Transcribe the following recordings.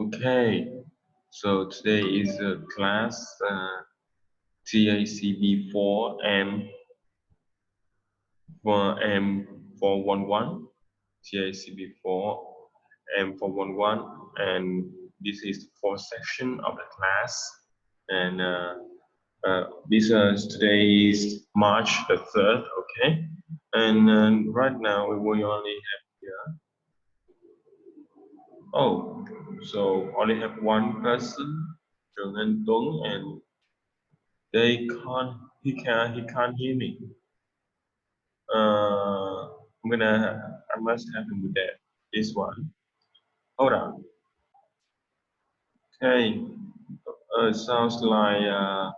Okay, so today is class TACB5 M411, TACB5 M411, and this is the fourth section of the class. And today is March the 3rd, okay? And right now we will only have here. Oh, so only have one person, Trường Anh Tuấn, and he can't hear me. I must have him with that. This one. Hold on. Okay. Sounds like anh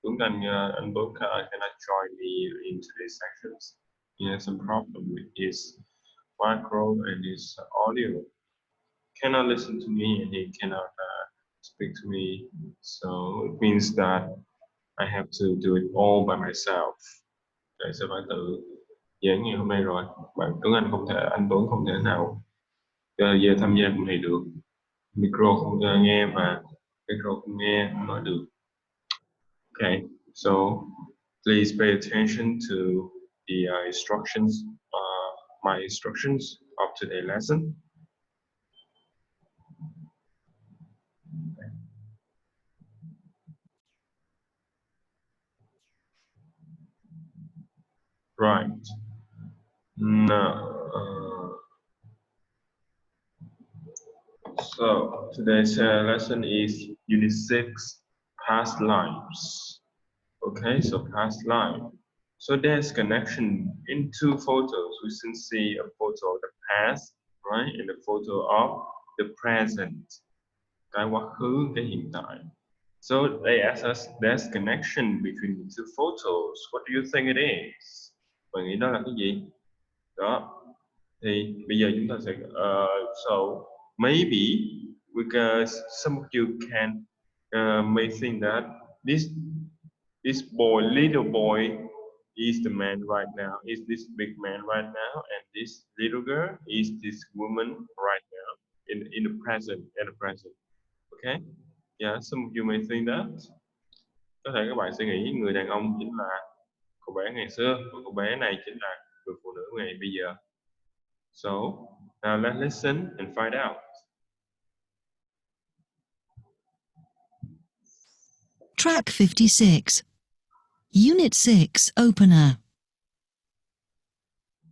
Tuấn cannot join me in today's sections. He has some problem with his micro and his audio. Cannot listen to me and he cannot speak to me. So it means that I have to do it all by myself. Để sẽ phải tự giảng ngày hôm nay rồi. Anh Tuấn không thể nào về tham gia cuộc này được. Micro không nghe và micro không nghe, không nói được. Okay, so please pay attention to the instructions, my instructions of today's lesson. Right. Now, so today's lesson is Unit 6, Past Lives. Okay, so past life. So there's connection in two photos. We can see a photo of the past, right, and a photo of the present. Cái quá khứ, cái hiện tại. So they ask us, there's connection between the two photos. What do you think it is? Bạn nghĩ đó là cái gì? Đó. Thì bây giờ chúng ta sẽ so maybe because some of you can may think that this boy, little boy, is the man right now, is this big man right now, and this little girl is this woman right now in the present, okay? Yeah, some of you may think that. Có thể các bạn sẽ nghĩ người đàn ông chính là cô bé ngày xưa, và cô bé này chính là người phụ nữ ngày bây giờ. So now let's listen and find out. Track 56, Unit 6, Opener.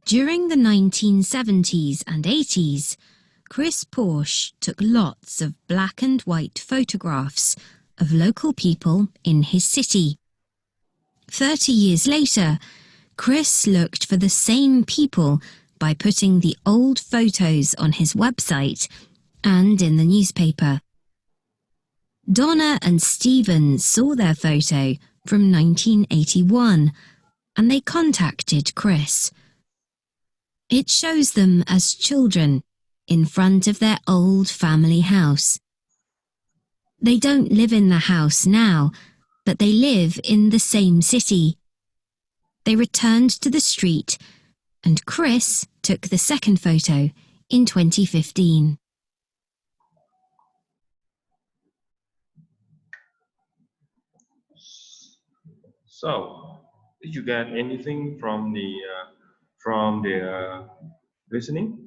During the 1970s and 80s, Chris Porsche took lots of black and white photographs of local people in his city. 30 years later, Chris looked for the same people by putting the old photos on his website and in the newspaper. Donna and Stephen saw their photo from 1981 and they contacted Chris. It shows them as children in front of their old family house. They don't live in the house now, but they live in the same city. They returned to the street and Chris took the second photo in 2015. So, did you get anything from the listening?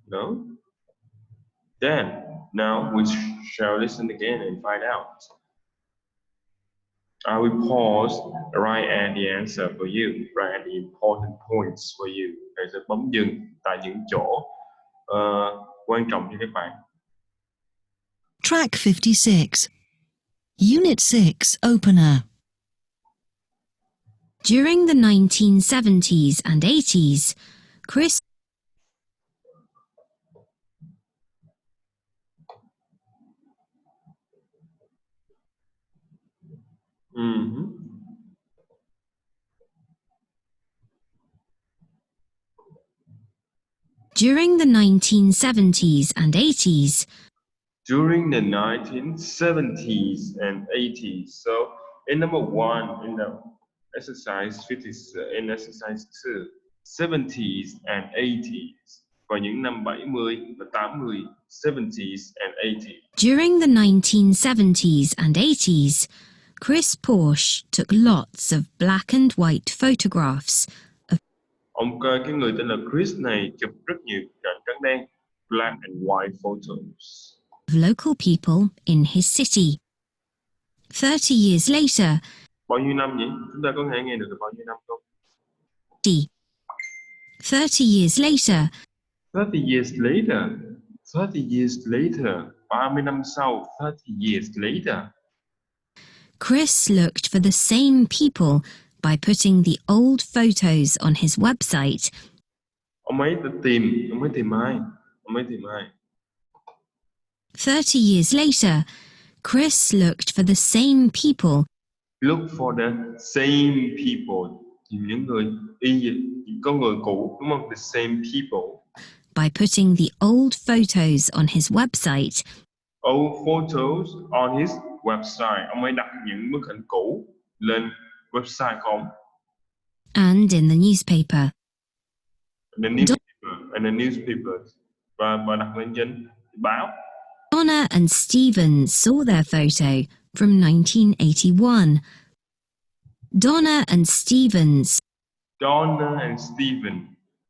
No? Then, now we shall listen again and find out. I will pause right at the answer for you, right at the important points for you. Thầy sẽ bấm dừng tại những chỗ quan trọng cho các bạn. Track 56, Unit 6, Opener. During the 1970s and 80s, Chris During the 1970s and 80s. During the 1970s and 80s. So in number 1, in the exercise 50, in exercise 2, 70s and 80s. vào những năm 70 và 80, 70s and 80s. During the 1970s and 80s, Chris Porsche took lots of black and white photographs Cái người tên là Chris này chụp rất nhiều cảnh trắng đen, black and white photos, of local people in his city. 30 years later, bao nhiêu năm nhỉ? Chúng ta có thể nghe được là bao nhiêu năm không? 30 years later, 30 years later, 30 years later, 30 năm sau, 30 years later. Chris looked for the same people by putting the old photos on his website Ông ấy tìm ai? 30 years later, Chris looked for the same people Look for the same people. Tìm những người có người cũ, đúng không? The same people. by putting the old photos on his website Old photos on his website. Ông ấy đặt những bức ảnh cũ lên website của ông. and in the newspaper. And the newspapers. Và đặt lên trên báo. Donna and Stephen saw their photo from 1981. Donna and Stephen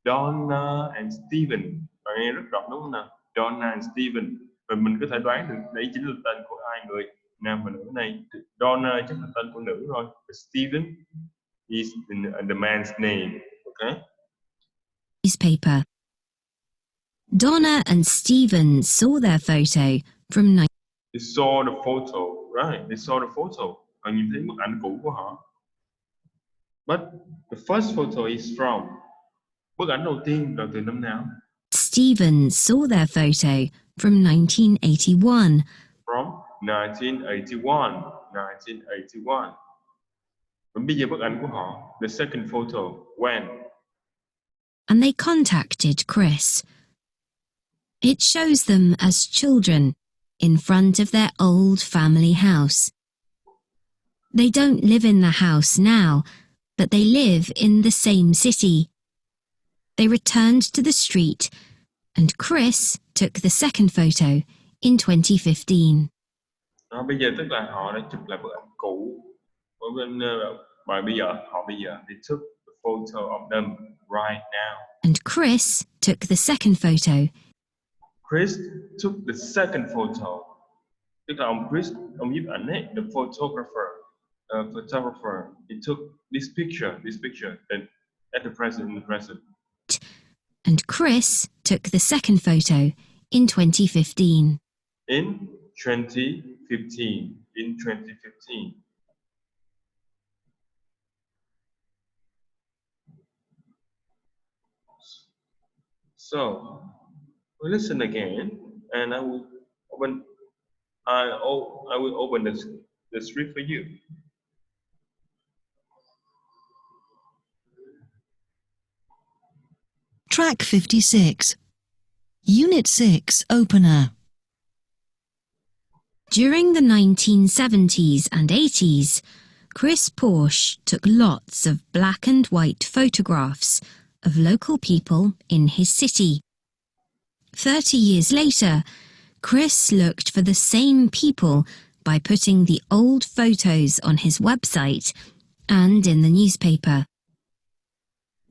Donna and Stephen. Bạn nghe rất rõ đúng không nào? Donna and Stephen. Và mình có thể đoán được đấy chính là tên của hai người, nam và nữ này. Donna chắc là tên của nữ rồi. Stephen is the man's name. Okay? newspaper. Donna and Stephen saw their photo from They saw the photo, right? They saw the photo. Họ nhìn thấy bức ảnh cũ của họ. But the first photo is from. Bức ảnh đầu tiên là từ năm nào? Stephen saw their photo from 1981. From 1981. 1981. Và bây giờ bức ảnh của họ, the second photo, when? And they contacted Chris. It shows them as children in front of their old family house. They don't live in the house now, but they live in the same city. They returned to the street, and Chris took the second photo in 2015. Bây giờ tức là họ đã chụp lại bức ảnh cũ. Và bây giờ they took the photo of them right now. And Chris took the second photo. Chris took the second photo. Tức là ông Chris, ông nhiếp ảnh ấy, the photographer, he took this picture, and at the present, in the present. And Chris took the second photo in 2015. In 2015. So, we'll listen again, and I will open the script for you. Track 56. Unit 6 Opener. During the 1970s and 80s, Chris Porsche took lots of black and white photographs of local people in his city. 30 years later, Chris looked for the same people by putting the old photos on his website and in the newspaper.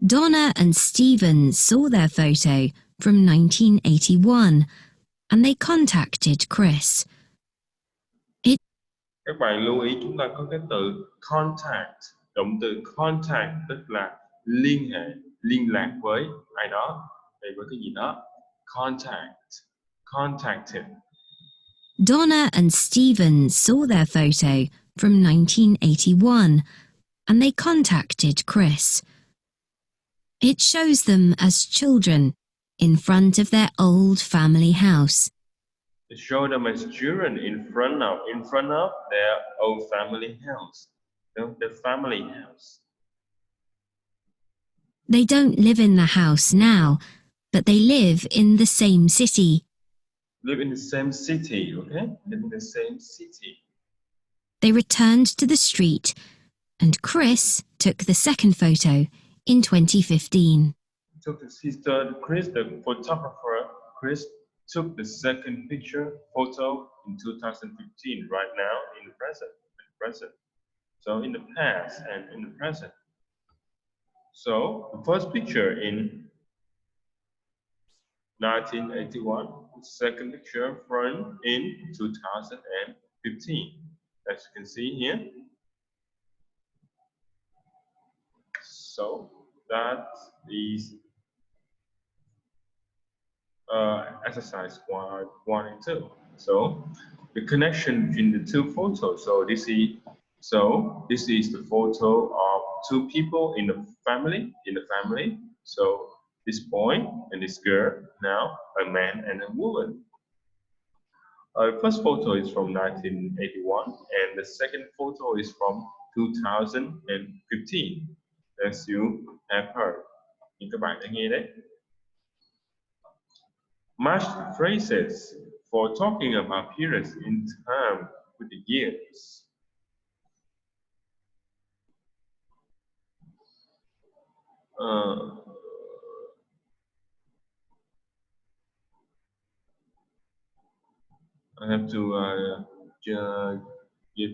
Donna and Stephen saw their photo from 1981, and they contacted Chris. Các bạn lưu ý chúng ta có cái từ contact. Động từ contact tức là liên hệ, liên lạc với ai đó, với cái gì đó. Contacted. Donna and Stephen saw their photo from 1981, and they contacted Chris. It shows them as children in front of their old family house. To show them as children in front of their old family house. The family house. They don't live in the house now, but they live in the same city. Live in the same city, okay? Live in the same city. They returned to the street, and Chris took the second photo in 2015. took his sister, Chris, the photographer, Chris took the second photo in 2015, right now in the present. So in the past and in the present. So the first picture in 1981, the second picture from in 2015. As you can see here. So that is exercise 1 and 2. So the connection between the two photos. So this is the photo of two people in the family. So this boy and this girl, now a man and a woman. The first photo is from 1981 and the second photo is from 2015, as you have heard. Như các bạn đã nghe đấy. Match the phrases for talking about periods in time with the years. I have to get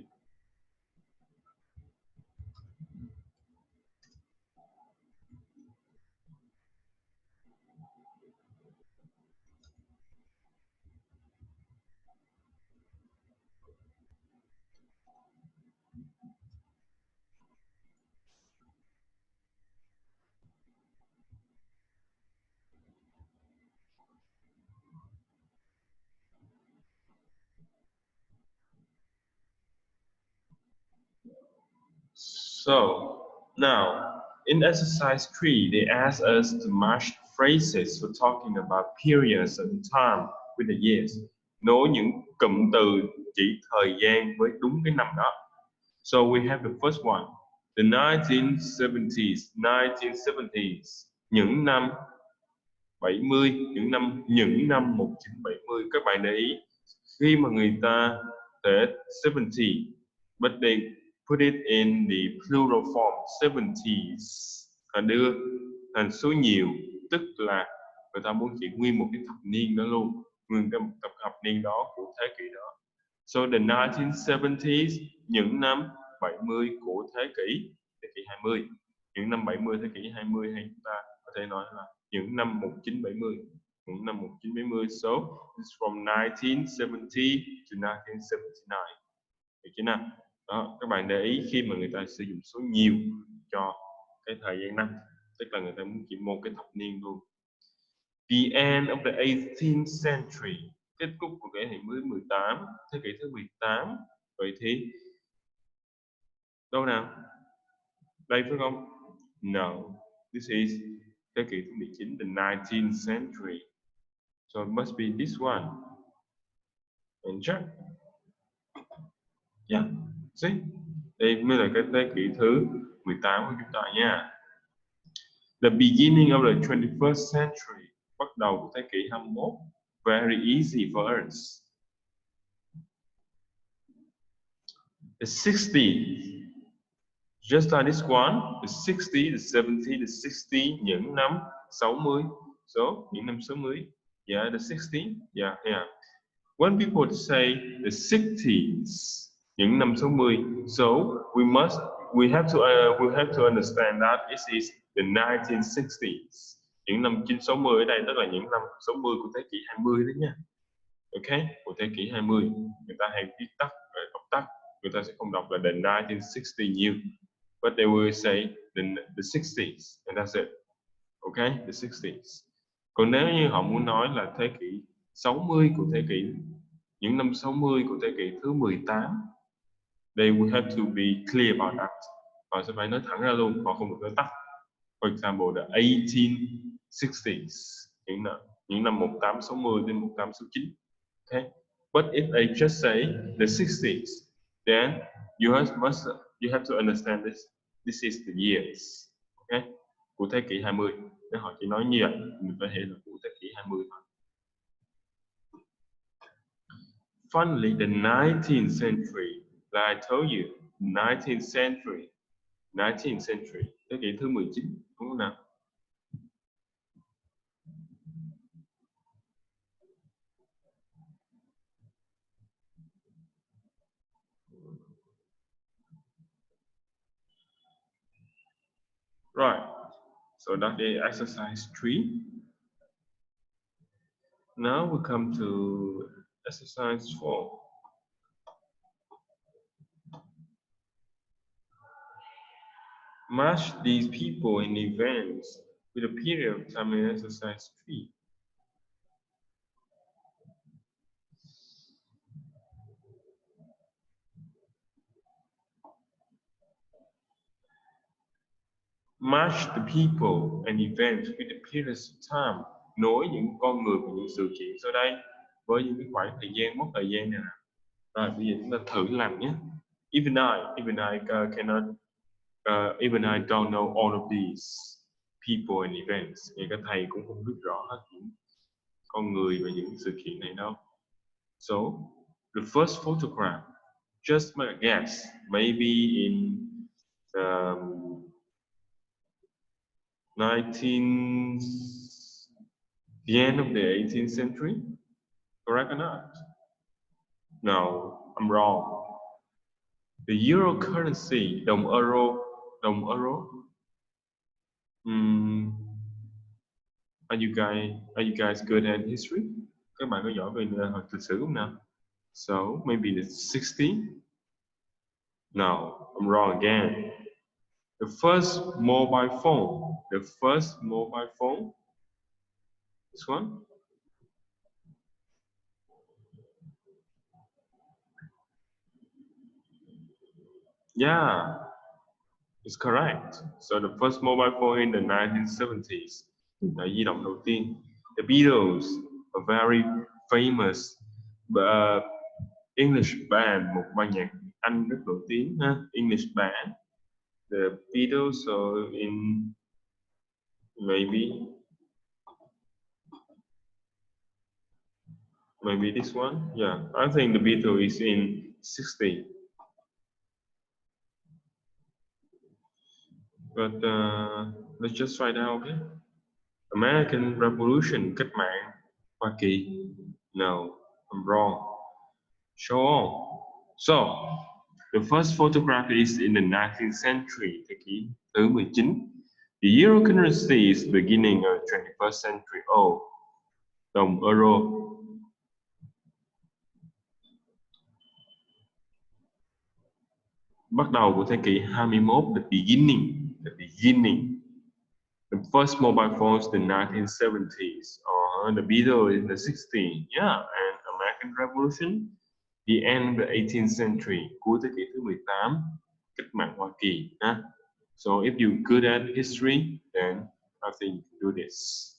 So now in exercise 3, they ask us to match phrases for talking about periods and time with the years. Nối những cụm từ chỉ thời gian với đúng cái năm đó. So we have the first one, the 1970s, những năm 70, những năm 1970. Các bạn để ý khi mà người ta để 70, but they put it in the plural form 70s, và đưa thành số nhiều, tức là người ta muốn chỉ nguyên một cái thập niên đó luôn, nguyên cái thập niên đó của thế kỷ đó. So the 1970s, những năm 70 của thế kỷ 20. Những năm 70 thế kỷ 20, hay chúng ta có thể nói là những năm 1970. Những năm 1970. So it's from 1970 to 1979. Được chưa nào? Đó, các bạn để ý khi mà người ta sử dụng số nhiều cho cái thời gian năm, tức là người ta muốn chỉ một cái thập niên luôn. The end of the 18th century, kết thúc của thế kỷ thứ 18, thế kỷ thứ 18. Vậy thì đâu nào? Đây phải không? No, this is thế kỷ thứ 19, the 19th century. So it must be this one. And check. Yeah, see? Đây mới là cái thế kỷ thứ 18 của chúng ta nha. The beginning of the 21st century, bắt đầu của thế kỷ 21. Very easy for us. The 60s, just like this one, the 60, the 70, the 60, những năm 60. So, những năm 60. Yeah, the 60. Yeah. When people say the 60s, những năm 60, so we have to understand that this is the 1960s. Những năm 1960 ở đây tức là những năm 60 của thế kỷ 20 đấy nha. Ok, của thế kỷ 20. Người ta hay viết tắt, đọc tắt. Người ta sẽ không đọc là the 1960 nhiều. But they will say the 60s, and that's it. Okay, the 60s. Còn nếu như họ muốn nói là thế kỷ 60 của thế kỷ, những năm 60 của thế kỷ thứ 18, they will have to be clear about that. Họ sẽ phải nói thẳng ra luôn, họ không được nói tắt. For example, the 1860s, những năm 1860 đến 1869. Okay, but if they just say the 60s, then you have to understand this. This is the years. Okay, của thế kỷ 20. Nếu họ chỉ nói như vậy, mình phải hiểu là của thế kỷ 20 thôi. Finally, the 19th century, like I told you, 19th century, thế kỷ thứ 19, đúng không nào? Right. So that is exercise 3. Now we come to exercise 4. Match these people and events with a period of time in exercise 3. Match the people and events with the periods of time. Nối những con người và những sự kiện sau đây với những cái khoảng thời gian, mốc thời gian này. Rồi bây giờ chúng ta thử làm nhé. Even I cannot, even I don't know all of these people and events. Thì các thầy cũng không biết rõ hết những con người và những sự kiện này đâu. So the first photograph, just make a guess, maybe in 19, the end of the 18th century, correct or not? No, I'm wrong. The euro currency, đồng euro. Are you guys good at history? Các bạn có giỏi về lịch sử không nào? So maybe the 60. No, I'm wrong again. The first mobile phone. This one. Yeah, it's correct. So the first mobile phone in the 1970s. Là di động đầu tiên. The Beatles, a very famous English band, một ban nhạc Anh rất nổi tiếng ha. English band. The Beatles, so in maybe this one. Yeah, I think the Beatles is in 60. But let's just find out, okay? American Revolution, cách mạng Hoa Kỳ. No, I'm wrong. Show on. So, the first photograph is in the 19th century, thế kỷ thứ 19. The euro currency is beginning of 21st century. Oh, đồng euro. Bắt đầu của thế kỷ 21, the beginning. The first mobile phones in the 1970s, the Beatles in the 60s, yeah, and American Revolution, the end of the 18th century, cuối thế kỷ thứ 18, cách mạng Hoa Kỳ. So if you're good at history, then I think you can do this.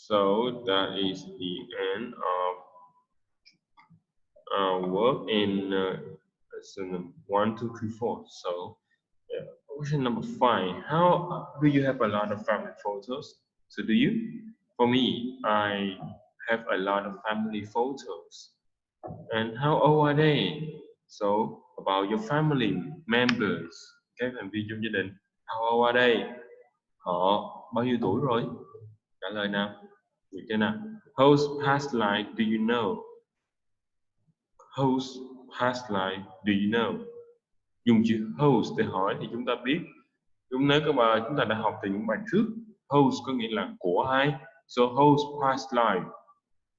So that is the end of work in lesson 1, 2, 3, 4. So question number 5. How do you have a lot of family photos? So do you? For me, I have a lot of family photos. And how old are they? So about your family members, các thành viên trong gia đình. How old are they? Họ bao nhiêu tuổi rồi? Trả lời nào. Được chưa nào? Whose past life do you know? Whose past life do you know? Dùng chữ whose để hỏi thì chúng ta biết. Nếu các bạn chúng ta đã học từ những bài trước, whose có nghĩa là của ai. So whose past life,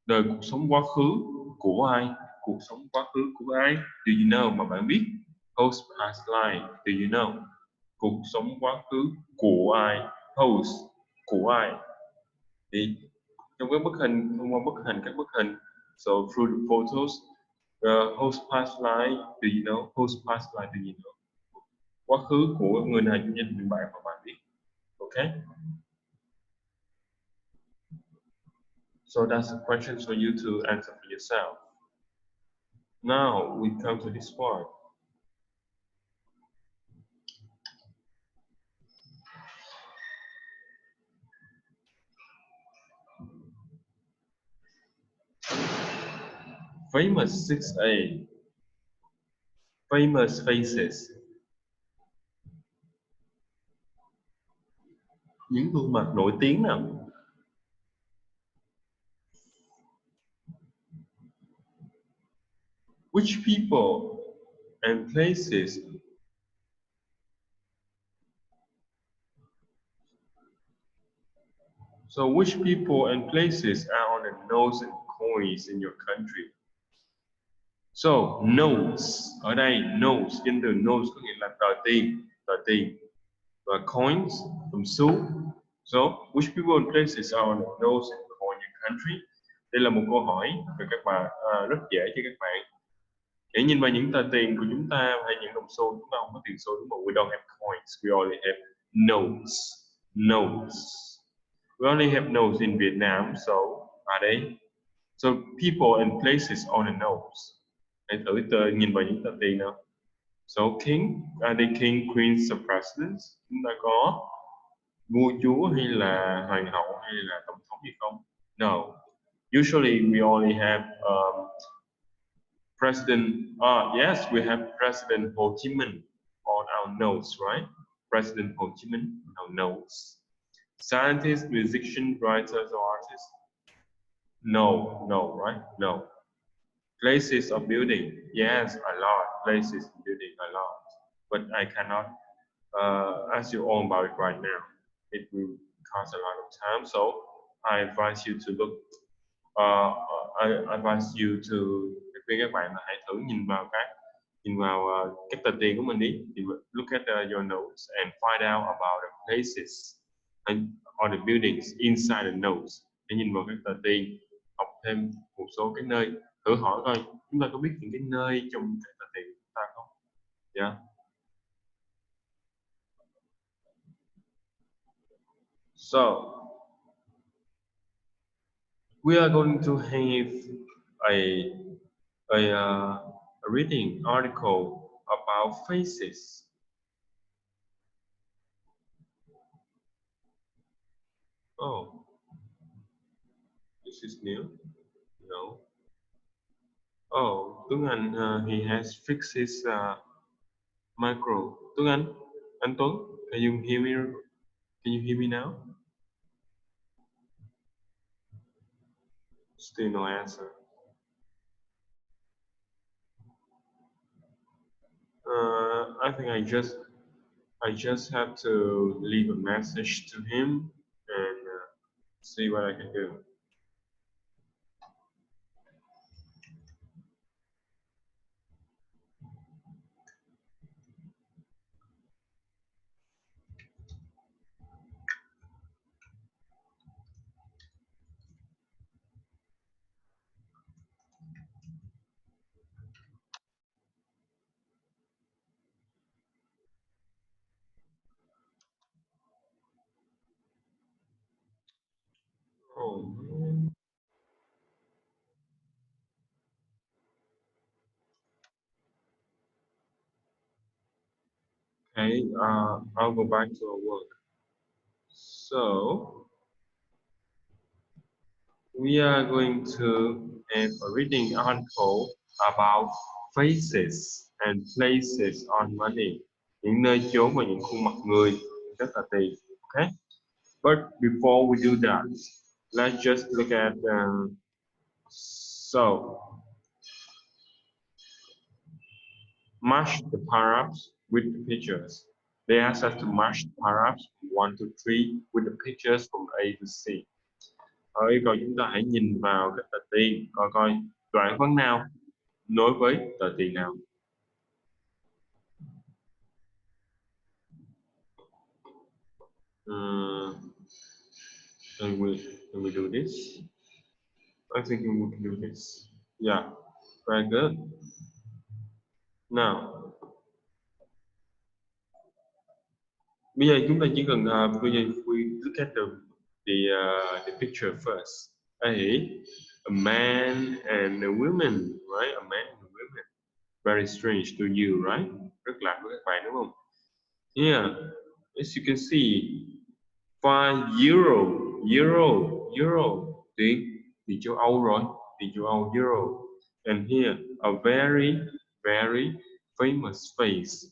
đời cuộc sống quá khứ của ai? Cuộc sống quá khứ của ai? Do you know mà bạn biết? Whose past life do you know? Cuộc sống quá khứ của ai? Whose, của ai? Thì trong cái bức hình, thông qua các bức hình, so through the photos, whose past life do you know? Whose past life do you know? Quá khứ của người nào trong gia đình bạn mà bạn biết. Okay? So that's a question for you to answer for yourself. Now we come to this part. Famous 6A. Famous faces. Những gương mặt nổi tiếng nào. Which people and places which people and places are on the notes and coins in your country? So notes ở đây notes danh từ notes có nghĩa là tờ tiền và coins đồng xu. So which people and places are on the notes and coins in your country? Đây là một câu hỏi để các bạn rất dễ cho các bạn. Hãy nhìn vào những tờ tiền của chúng ta hay những đồng xu, chúng ta không có tiền xu đúng không? We don't have coins, we only have notes. Notes. We only have notes in Vietnam, so are they? So people and places on the notes. Hãy thử nhìn vào những tờ tiền nào. So king, are they king, queens, or presidents? Chúng ta có vua chúa hay là hoàng hậu hay là tổng thống gì không? No. Usually we only have President. Yes, we have President Ho Chi Minh on our notes, right? President Ho Chi Minh on our notes. Scientists, musicians, writers, or artists? No, right? No. Places of building? Yes, a lot. Places of building, a lot. But I cannot ask you all about it right now. It will cost a lot of time, so I advise you to look. I advise you to khuyên các bạn là hãy thử nhìn vào các tờ tiền của mình đi. Look at your notes and find out about the places and or the buildings inside the notes. Hãy nhìn vào các tờ tiền, học thêm một số cái nơi. Thử hỏi coi chúng ta có biết những cái nơi trong các tờ tiền của chúng ta không? Yeah. So we are going to have a reading article about faces. Oh, this is new. No. Oh, Tuấn Anh, he has fixed his micro. Tuấn Anh Tuấn, can you hear me? Can you hear me now? Still no answer. I think I just have to leave a message to him and see what I can do. Oh man. Okay, I'll go back to our work. So we are going to have a reading article about faces and places on money. Những nơi chốn và những khuôn mặt người rất là tiền. Okay, but before we do that, let's just look at so match the paragraphs with the pictures. They ask us to match the paragraphs 1 to 3 with the pictures from A to C. Yêu cầu chúng ta hãy nhìn vào các tờ tiền, coi đoạn văn nào nối với tờ tiền nào. Can we do this? I think we can do this. Yeah, very good. Now, bây giờ chúng ta chỉ cần bây giờ we look at the picture first. A man and a woman, right? A man and a woman. Very strange to you, right? Rất lạ với các bạn đúng không? Yeah, as you can see, 5 euro, tiền châu Âu rồi, tiền châu Âu euro. And here, a very famous face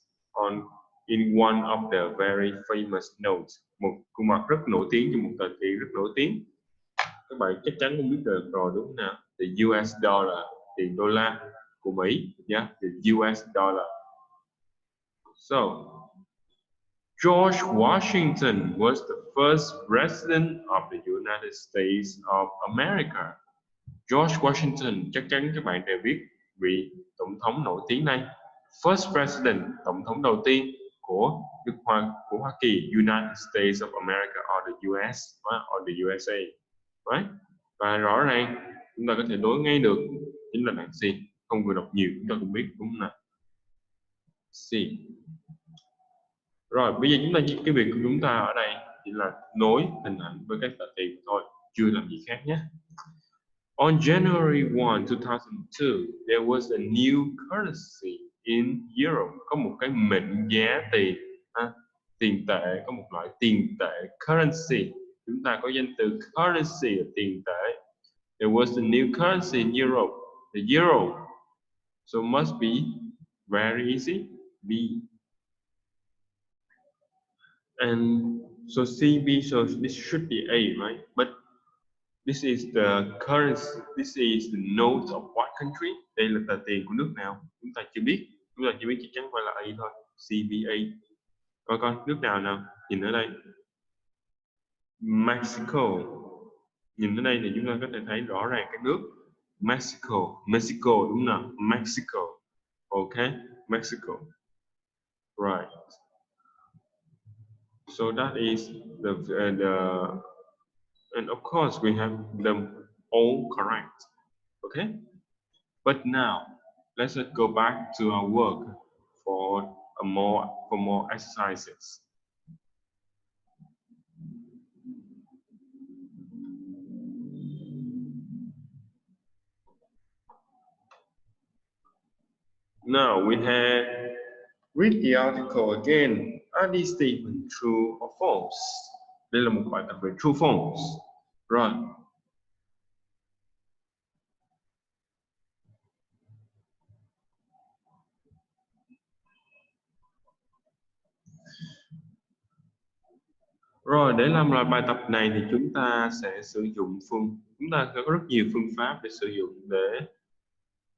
in one of the very famous notes. Một khuôn mặt rất nổi tiếng trong một tờ tiền rất nổi tiếng. Các bạn chắc chắn không biết được rồi đúng không nào? The US dollar, tiền đô la. của Mỹ, yeah, the US dollar. So George Washington was the first president of the United States of America. George Washington, chắc chắn các bạn đều biết vị tổng thống nổi tiếng này. First president, tổng thống đầu tiên của Hoa Kỳ, United States of America or the US or the USA, right? Và rõ ràng chúng ta có thể đối ngay được chính là bạn C. Không vừa đọc nhiều chúng ta cũng biết đúng không nào? C. Rồi bây giờ cái việc của chúng ta ở đây chỉ là nối hình ảnh với các tờ tiền thôi, chưa làm gì khác nhé. On January 1, 2002, there was a new currency in Europe. Có một cái mệnh giá tiền, tiền tệ, có một loại tiền tệ, currency. Chúng ta có danh từ currency là tiền tệ. There was a new currency in Europe, the euro. So must be very easy, B. And so CB, so this should be A, right? But this is the currency, this is the note of what country? Đây là tờ tiền của nước nào? Chúng ta chưa biết chắc chắn phải là A thôi. CBA. Coi nước nào nhìn ở đây. Mexico. Nhìn ở đây thì chúng ta có thể thấy rõ ràng cái nước Mexico đúng nào? Mexico. Okay, Mexico. Right. So that is the and of course we have them all correct. Okay, but now let's go back to our work for more exercises. Now we have read the article again. Are these statements true or false? Đây là một bài tập về true false. Rồi. Rồi để làm lại bài tập này thì chúng ta sẽ sử dụng chúng ta có rất nhiều phương pháp để sử dụng để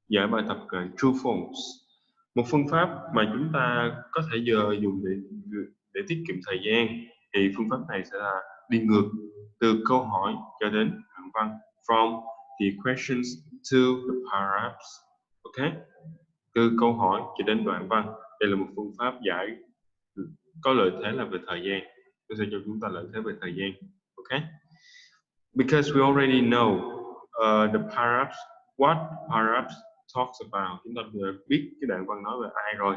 giải bài tập true false. Một phương pháp mà chúng ta có thể dùng để tiết kiệm thời gian thì phương pháp này sẽ là đi ngược từ câu hỏi cho đến đoạn văn, from the questions to the paragraphs. Ok, từ câu hỏi cho đến đoạn văn. Đây là một phương pháp giải có lợi thế là về thời gian, nó sẽ cho chúng ta lợi thế về thời gian. Ok, because we already know the paragraphs, what paragraphs talks about. Chúng ta biết cái đoạn văn nói về ai rồi,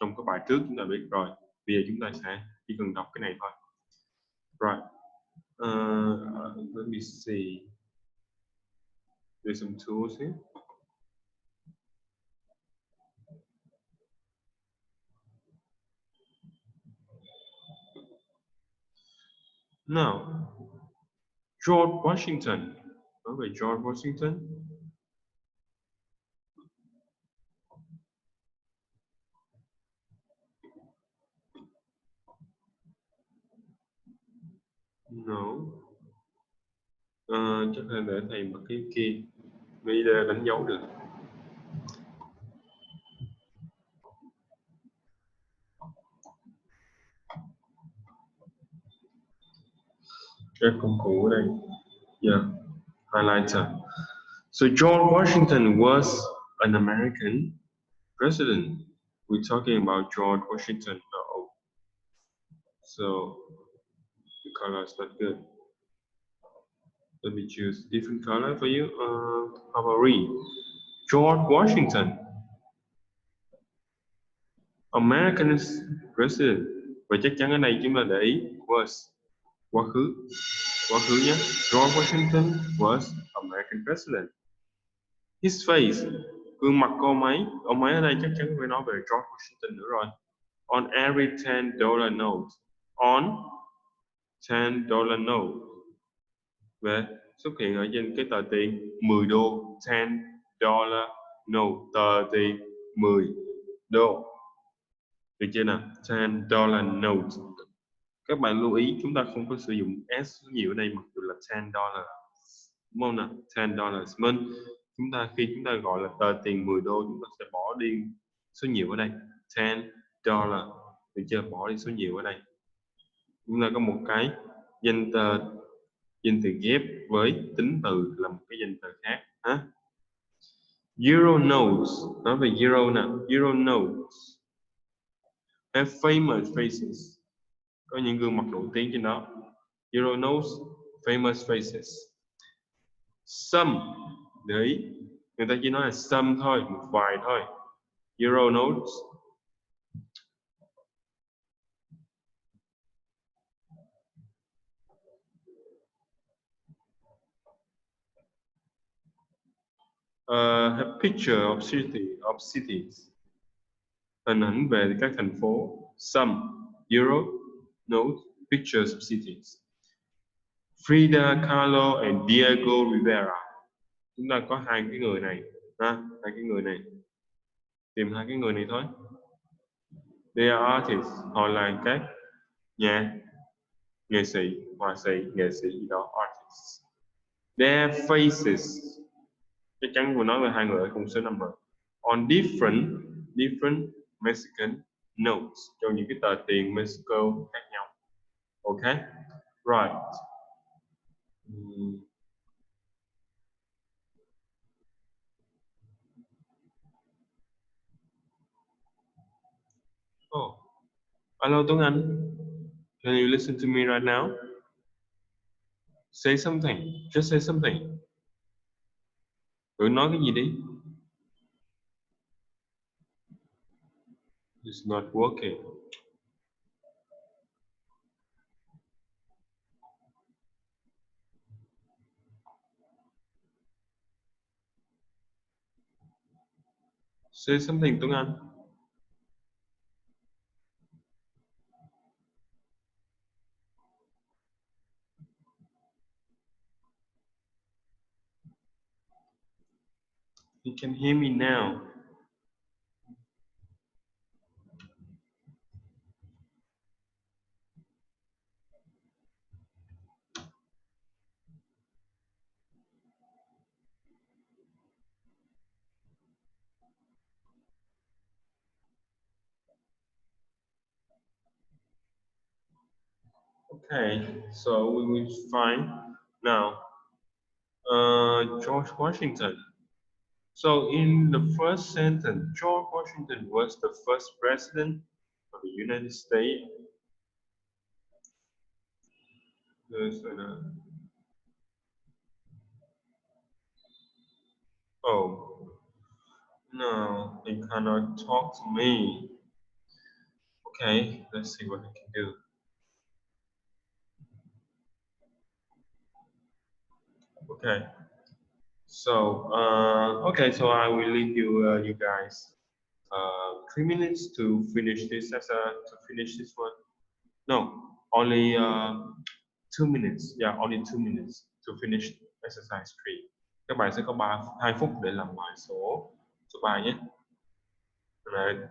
trong cái bài trước chúng ta biết rồi. Bây giờ chúng ta sẽ chỉ cần đọc cái này thôi. Right. Let me see. There's some tools here. Now, George Washington. Nói về George Washington. No. Chắc là để thầy một cái kia mới đánh dấu được. Cái công cụ ở đây. Yeah, highlighter. So George Washington was an American president. We're talking about George Washington now. So the color is not good. Let me choose a different color for you. How about read? George Washington, American president. Và chắc chắn ở đây chúng ta để ý was quá khứ nhé. George Washington was American president. His face, gương mặt của ông ấy ở đây chắc chắn phải nói về George Washington nữa rồi. On every $10 note, on $10 note, về xuất hiện ở trên cái tờ tiền 10 đô, $10 note, tờ tiền 10 đô. Được chưa nào? $10 note. Các bạn lưu ý chúng ta không có sử dụng S nhiều ở đây, mặc dù là $10. Đúng không nào? $10. Khi chúng ta gọi là tờ tiền 10 đô, chúng ta sẽ bỏ đi số nhiều ở đây, $10, được chưa? Bỏ đi số nhiều ở đây. Chúng ta có một cái danh từ ghép với tính từ là một cái danh từ khác ha. Euro notes, nói về euro nè. Euro notes have famous faces, có những gương mặt nổi tiếng trên đó. Euro notes, famous faces. Some, đấy, người ta chỉ nói là some thôi, một vài thôi. Euro notes. Have picture of cities, hình ảnh về các thành phố. Some euro note pictures of cities. Frida Kahlo and Diego Rivera, chúng ta có hai cái người này ha, hai cái người này, tìm hai cái người này thôi. They are artists, họ là các nghệ sĩ, họa sĩ, nghệ sĩ gì đó, artists. Their faces, chắc chắn vừa nói về hai người ở cùng số 5 rồi. On different Mexican notes, trong những cái tờ tiền Mexico khác nhau. Okay, right. Oh, hello Tuấn Anh. Can you listen to me right now? Say something, just say something. Thử nói cái gì đi. It's not working. Say something Tuấn Anh. You can hear me now. Okay, so we will find now George Washington. So in the first sentence, George Washington was the first president of the United States. Oh, no, he cannot talk to me. Okay, let's see what I can do. Okay, so so I will leave you guys 3 minutes to finish this one. No, only 2 minutes. Yeah, only 2 minutes to finish exercise 3. Các bạn sẽ có 2 phút để làm bài số 3 nhé. Right.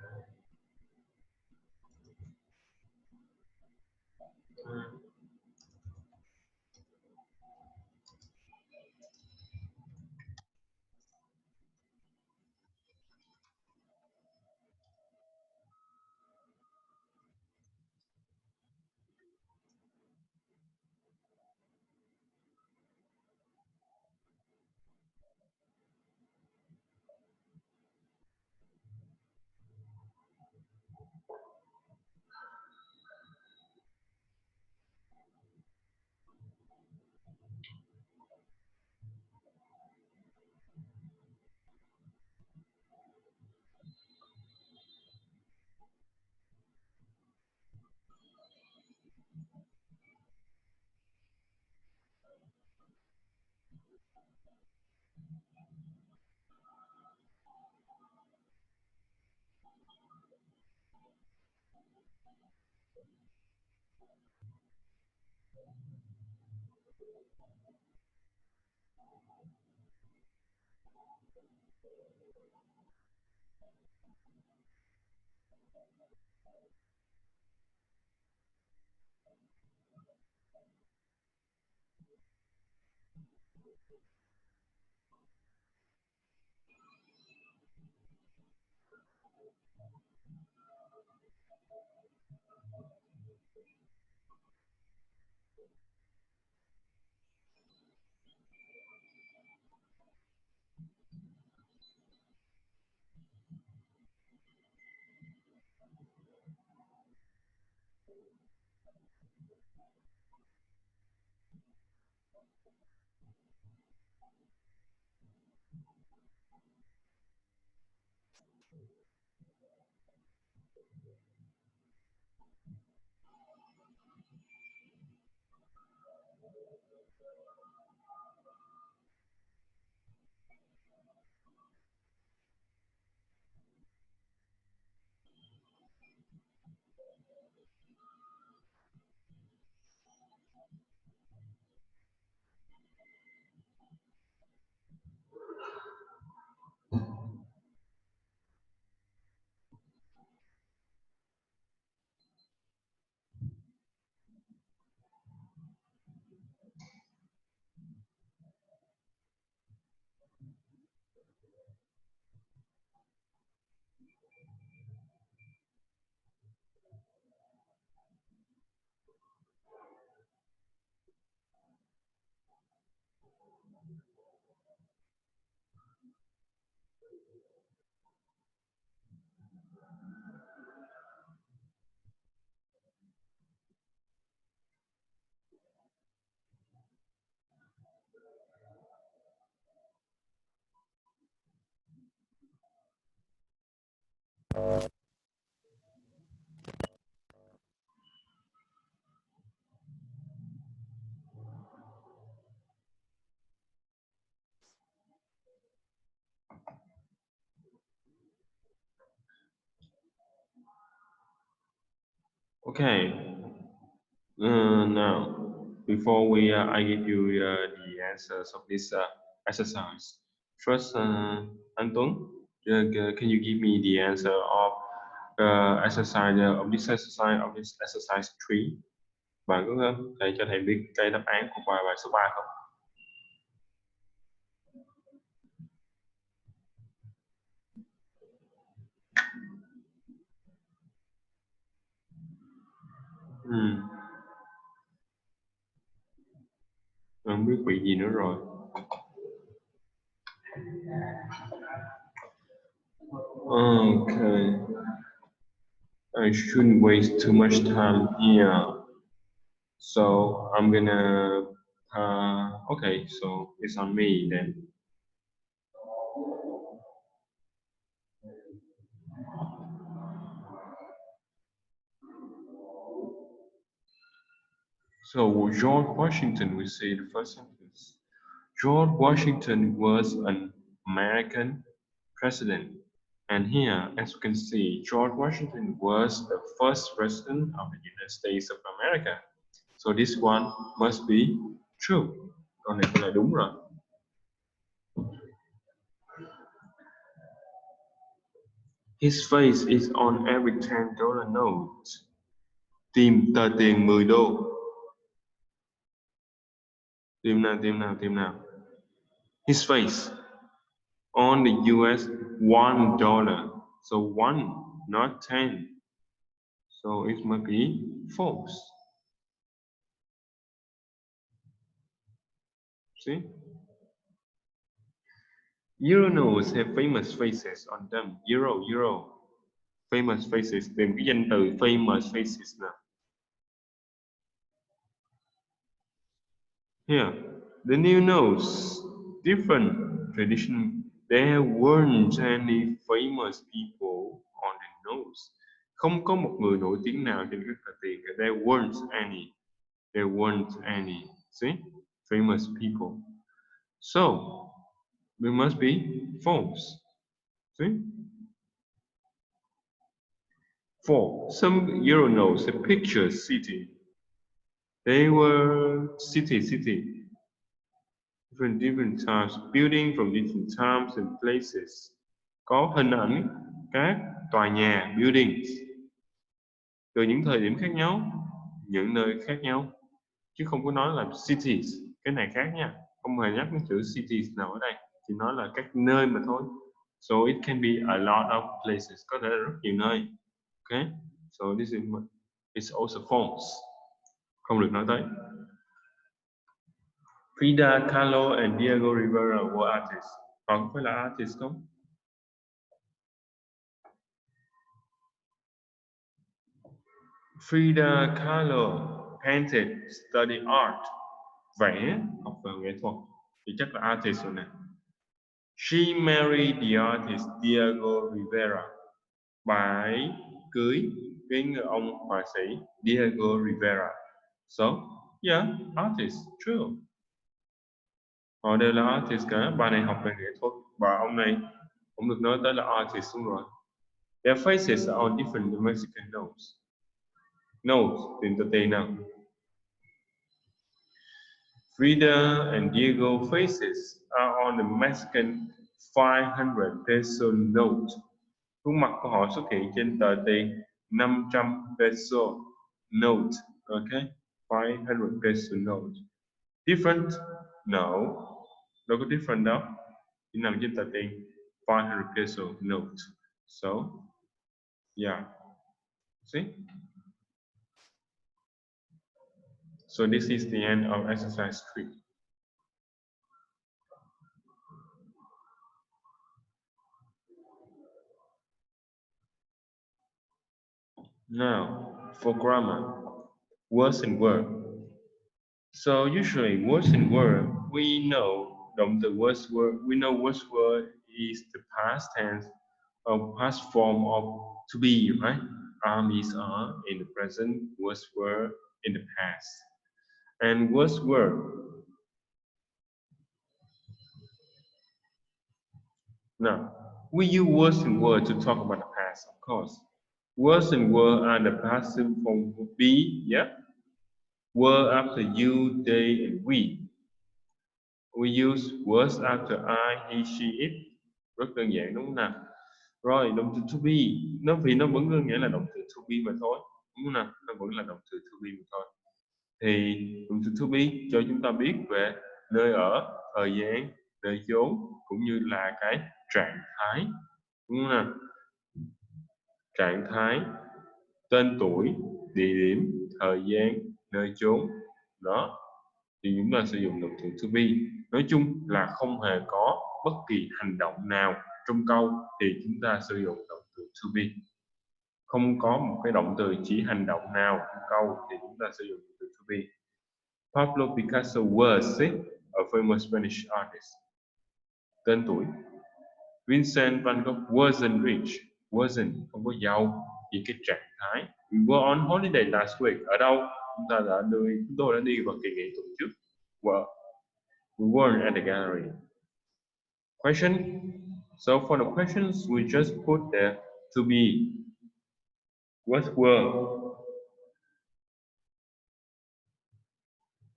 Okay. Now, before I give you the answers of this exercise, first, Anton, can you give me the answer of exercise of this exercise 3? Bạn có thể cho thầy biết cái đáp án của bài bài số 3 không? Không biết vị gì nữa rồi. Okay. I shouldn't waste too much time here. So I'm gonna, okay, so it's on me then. So George Washington, we say the first sentence. George Washington was an American president. And here, as you can see, George Washington was the first president of the United States of America. So this one must be true. Câu này là đúng rồi. His face is on every $10 note. Tìm tờ tiền 10 đô. Tìm nào. His face on the US $1. So 1, not 10. So it must be false. See? Euro notes have famous faces on them. Euro. Famous faces. Tìm cái danh từ famous faces nào. Here, the new notes, different tradition. There weren't any famous people on the notes. Không có một người nổi tiếng nào trên các tờ tiền. There weren't any. There weren't any. See? Famous people. So, we must be false. See? 4. Some Euro notes a picture city. They were city. Different times, building from different times and places. Có hình ảnh các tòa nhà, buildings, từ những thời điểm khác nhau, những nơi khác nhau. Chứ không có nói là cities, cái này khác nha. Không hề nhắc đến chữ cities nào ở đây, chỉ nói là các nơi mà thôi. So it can be a lot of places, có thể là rất nhiều nơi. Okay, so this is it's also false. Không được nói tới. Frida Kahlo and Diego Rivera were artists. Họ có phải là artist không? Frida Kahlo painted, studied art. Vẽ, học về nghệ thuật. Thì chắc là artist rồi nè. She married the artist Diego Rivera. Bà ấy cưới với ông họa sĩ Diego Rivera. So, yeah, artist, true. Họ đều là artist cả. Bà này học về nghệ thuật và ông này cũng được nói tới là artist đúng rồi. Their faces are on different Mexican notes. Notes, tìm từ tì nào. Frida and Diego faces are on the Mexican 500 peso note. Khuôn mặt của họ xuất hiện trên tờ tiền 500 peso note. Okay, 500 peso note. Different? No. Đâu có different đâu. Chỉ nằm trên tờ tiền 500 peso note. So, yeah. See? So this is the end of exercise 3. Now, for grammar, words and verb. So usually words and verb, we know động từ was were, we know was were is the past tense or past form of to be, right? Is are in the present, was were in the past. And was were. Now, we use was and were to talk about the past, of course. Was and were are the passive form of be, yeah? Were after you, they, and we. We use was after I, he, she, it. Rất đơn giản đúng không nào? Rồi, động từ to be, vì nó vẫn đơn giản là động từ to be mà thôi. Đúng không nào? Nó vẫn là động từ to be mà thôi. Thì động từ to be cho chúng ta biết về nơi ở, thời gian, nơi chốn, cũng như là cái trạng thái. Đúng không nào? Trạng thái, tên tuổi, địa điểm, thời gian, nơi chốn. Đó. Thì chúng ta sử dụng động từ to be. Nói chung là không hề có bất kỳ hành động nào trong câu thì chúng ta sử dụng động từ to be. Không có một cái động từ chỉ hành động nào trong câu thì chúng ta sử dụng động từ to be. Pablo Picasso was a famous Spanish artist. Tên tuổi. Vincent van Gogh wasn't rich. Wasn't, không có giàu. Vì cái trạng thái. We were on holiday last week. Ở đâu? Chúng tôi đã đi vào kỳ nghỉ tuần trước. Well, we weren't at the gallery. Question. So for the questions, we just put there to be. What were?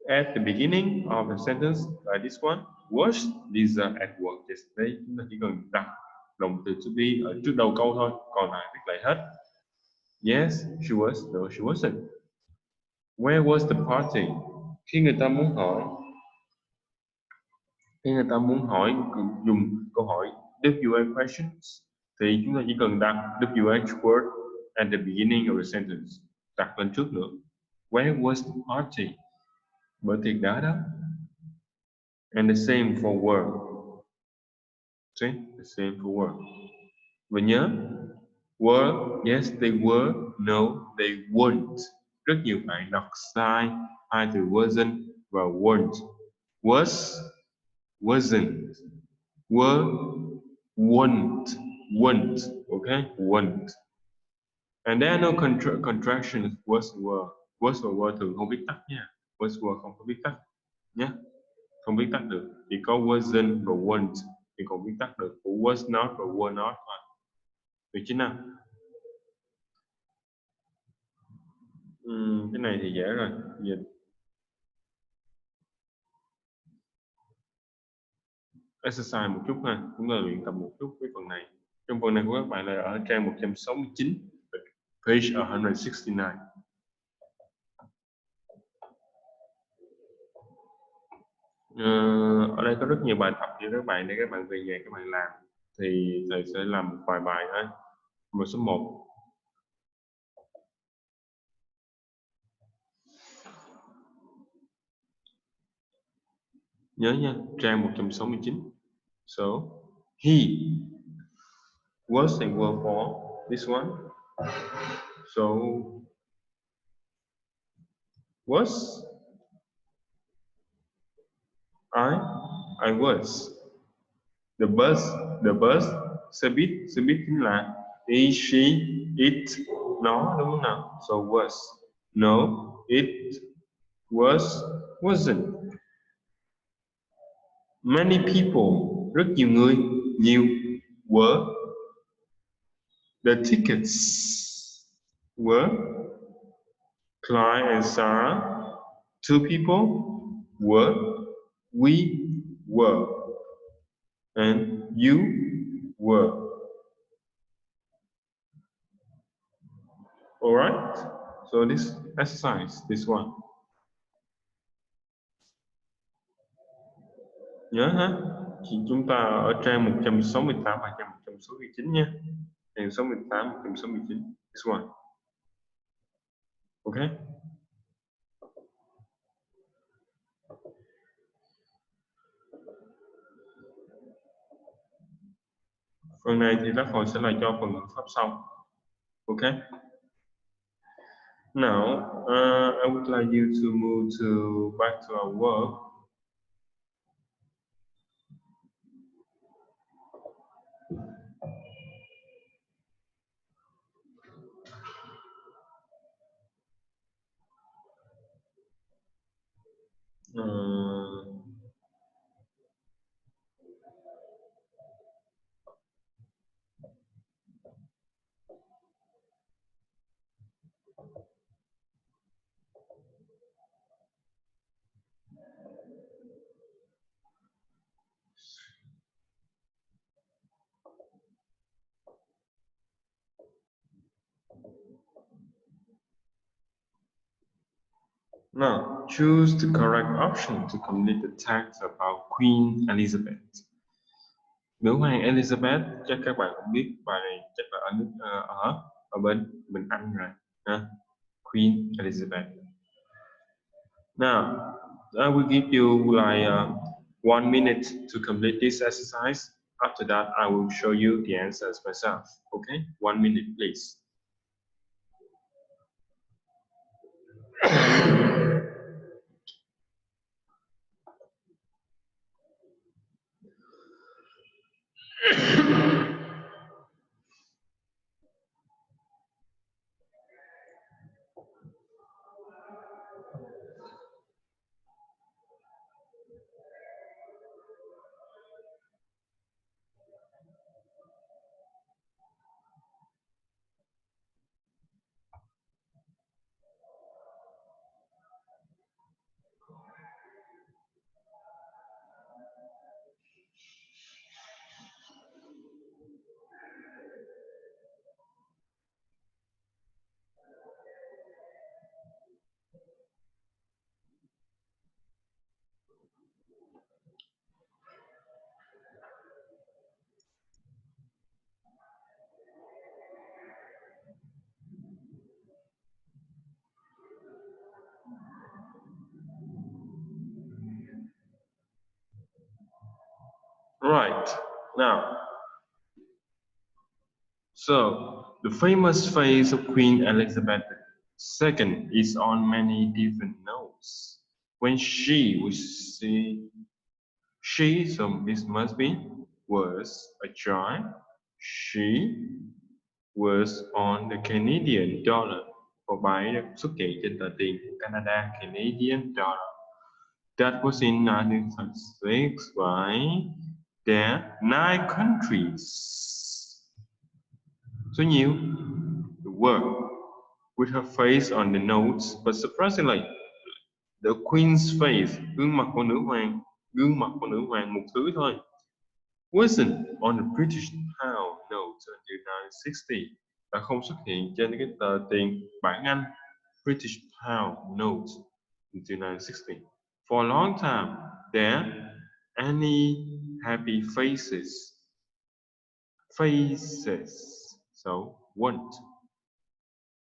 At the beginning of the sentence, like this one, was Lisa at work yesterday? Chúng ta chỉ cần đặt động từ to be ở trước đầu câu thôi, còn lại viết lại hết. Yes, she was. No, she wasn't. Where was the party? Khi người ta muốn dùng câu hỏi WH questions thì chúng ta chỉ cần đặt WH word at the beginning of the sentence, đặt lên trước nữa. Where was the party? Bữa tiệc đó đó. And the same for were. See? The same for were. Và nhớ, were, yes they were, no they weren't. Rất nhiều bạn đọc sai hai từ wasn't và weren't. Was, wasn't. Were, won't, okay, won't. And there are no contractions. Was và were thường không viết tắt nha. Was were không có viết tắt nhé, không viết tắt được. Chỉ có wasn't và won't thì còn viết tắt được. Was not và were not thôi. Được chứ nào? Cái này thì dễ rồi. Giờ exercise một chút ha, chúng ta luyện tập một chút với phần này. Trong phần này của các bạn là ở trang 169, page 169. Ở đây có rất nhiều bài tập cho các bạn để các bạn về nhà các bạn làm. Thì thầy sẽ làm một vài bài thôi. Bài số 1. Nhớ nha, trang 169. So, he was a word for this one. So, was I was. The bus, xe buýt chính là he, she, it, nó, đúng không nào? So was. No, it was, wasn't. Many people, rất nhiều người, nhiều, were. The tickets were. Clyde and Sarah, 2 people, were. We were. And you were. All right, so this exercise, this one. Nhớ ha, thì chúng ta ở trang 168 và trang 169 nha. Trang 168, 169, this one. Ok. Phần này thì Đắc Hồi sẽ là cho phần ngữ pháp sau. Ok. Now, I would like you to move back to our work. Now, choose the correct option to complete the text about Queen Elizabeth. Nữ hoàng Elizabeth, chắc các bạn cũng biết bài này chắc là ở nước ở bên Anh rồi ha. Queen Elizabeth. Now, I will give you like 1 minute to complete this exercise. After that, I will show you the answers myself. Okay, 1 minute, please. Right, now, so the famous face of Queen Elizabeth II is on many different notes. When she was she, so this must be, was a child. She was on the Canadian dollar. Cô bài xuất hiện trên tờ tiền của Canada, Canadian dollar. That was in 1936 by their 9 countries. Số nhiều, the word with her face on the notes, but surprisingly, the Queen's face, gương mặt của nữ hoàng một thứ thôi, wasn't on the British pound notes until 1960, và không xuất hiện trên cái tờ tiền bảng Anh British pound notes until 1960. For a long time, there any happy faces, so weren't.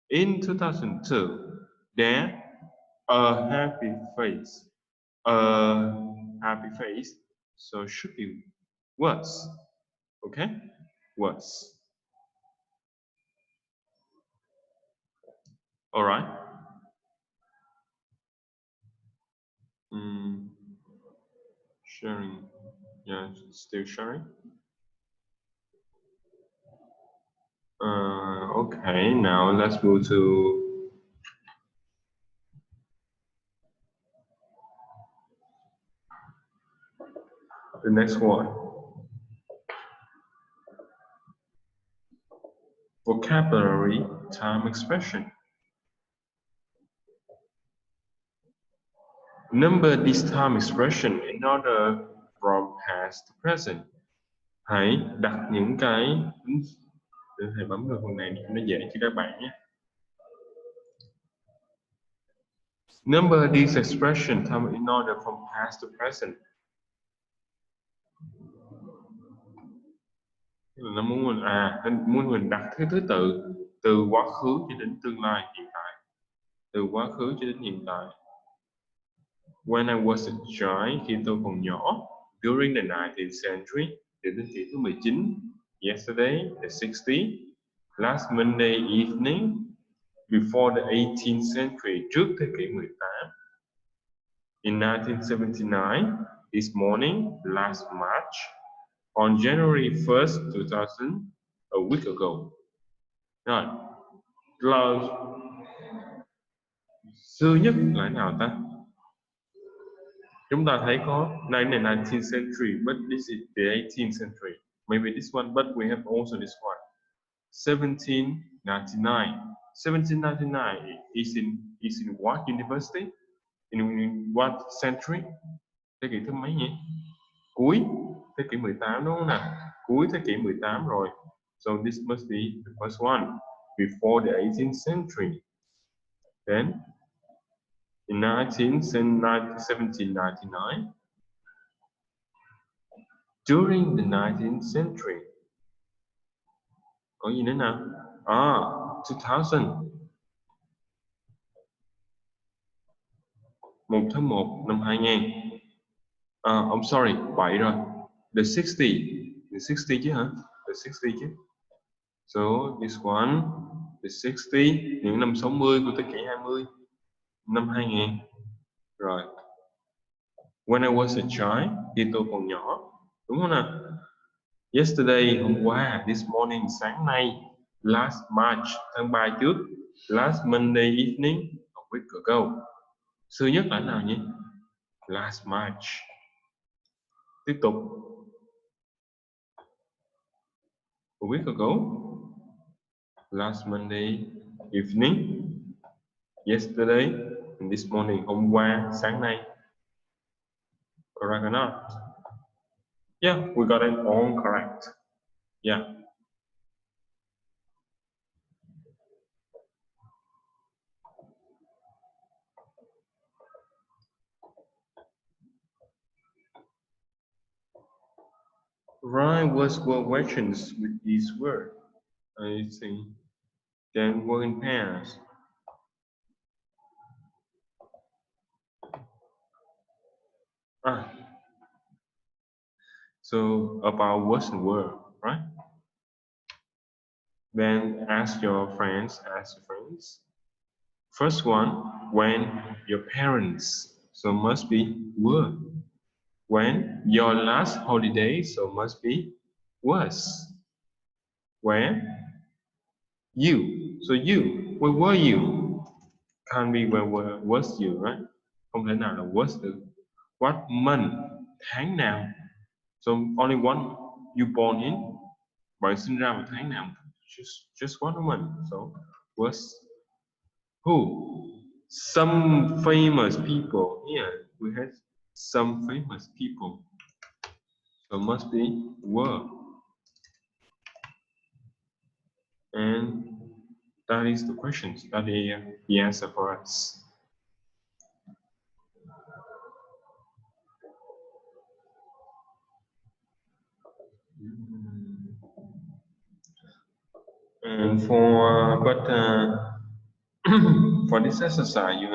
In 2002, there a happy face happy face, so should be was. Okay, was. All right. Sharing. Yeah, still sharing. Okay, now let's move to the next one. Vocabulary time expression. Number this time expression in order from past to present. Hãy đặt những cái thầy bấm vào phần này để nó dễ cho các bạn nhé. Number this expression time in order from past to present. Nó muốn mình đặt thứ tự từ quá khứ cho đến tương lai hiện tại, từ quá khứ cho đến hiện tại. When I was a child, khi tôi còn nhỏ, during the 19th century, từ thế kỷ thứ 19, yesterday, the 60th, last Monday evening, before the 18th century, trước thế kỷ 18. In 1979, this morning, last March, on January 1st, 2000, a week ago. Rồi, là xưa nhất là nào ta? Chúng ta thấy có 19th century, but this is the 18th century. Maybe this one, but we have also this one. 1799. 1799 is in what university? In what century? Thế kỷ thứ mấy nhỉ? Cuối thế kỷ 18 đúng không nào? Cuối thế kỷ 18 rồi. So this must be the first one. Before the 18th century. Then in 1799, during the 19th century. Có gì nữa nào? 2000. 1 tháng 1 năm 2000. I'm sorry, bậy rồi. The 60 chứ hả? The 60 chứ. So this one, the 60, những năm 60 của thế kỷ 20, năm 2000. Rồi. When I was a child, khi tôi còn nhỏ, đúng không nào? Yesterday, hôm qua, this morning, sáng nay, last March, tháng 3 trước, last Monday evening, a week ago. Xưa nhất là nào nhỉ? Last March. Tiếp tục. A week ago, last Monday evening, yesterday, and this morning, hôm qua, sáng nay. Correct or not? Yeah, we got it all correct. Yeah. Right, what's questions with this word? I see. Then work in pairs. So about what's the word, right? Then ask your friends, First one, when your parents, so must be were. When your last holiday, so must be was. When you, so you, where were you? Can't be where was you, right? Không thể nào là was được. What month, tháng nào? So only one you born in. Bạn sinh ra vào tháng nào? Just one month. So was who? Some famous people. Here we have some famous people. So must be were. And that is the questions. That is the answer for us. And for for this exercise, you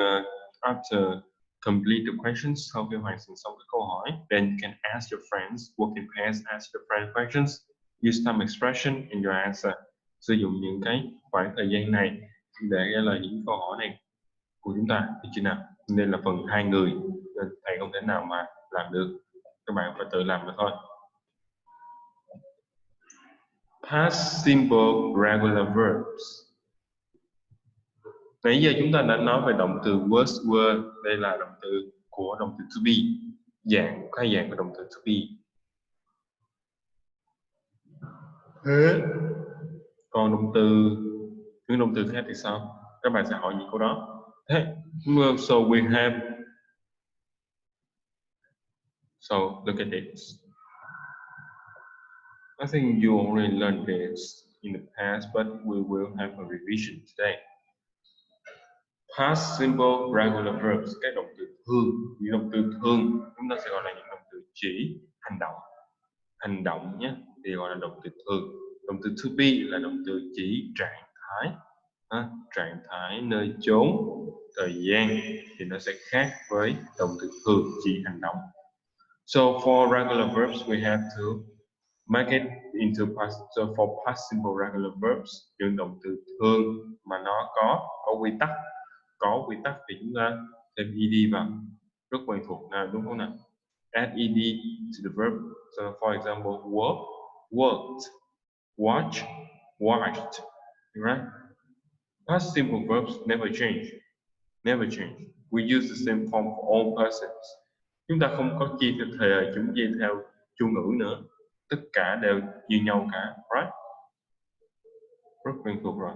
after complete the questions, sau khi hoàn thành xong cái câu hỏi. Then you can ask your friends, work in pairs, ask your friend questions, use some expression in your answer. Sử dụng những cái khoảng thời gian này để trả lời những câu hỏi này của chúng ta, được chưa nào? Nên là phần 2 người nên thầy không thể nào mà làm được, các bạn phải tự làm mà thôi. Past simple regular verbs. Nãy giờ chúng ta đã nói về động từ was, were. Đây là động từ của động từ to be, hai dạng của động từ to be. Thế còn những động từ khác thì sao? Các bạn sẽ hỏi những câu đó. Thế, so we have. So look at this. I think you already learned this in the past, but we will have a revision today. Past simple regular verbs, các động từ thường. Những động từ thường chúng ta sẽ gọi là những động từ chỉ hành động nhé, thì gọi là động từ thường. Động từ to be là động từ chỉ trạng thái, nơi chốn, thời gian, thì nó sẽ khác với động từ thường chỉ hành động. So for regular verbs we have to make it into past. So for past simple regular verbs, những động từ thường mà nó có quy tắc thì chúng ta thêm ed vào, rất quen thuộc nào, đúng không nào? Add ed to the verb. So for example, work, worked, watch, watched, right? Past simple verbs never change. We use the same form for all persons. Chúng ta không có chia theo chủ ngữ nữa, tất cả đều như nhau cả, right? Rất quen thuộc rồi.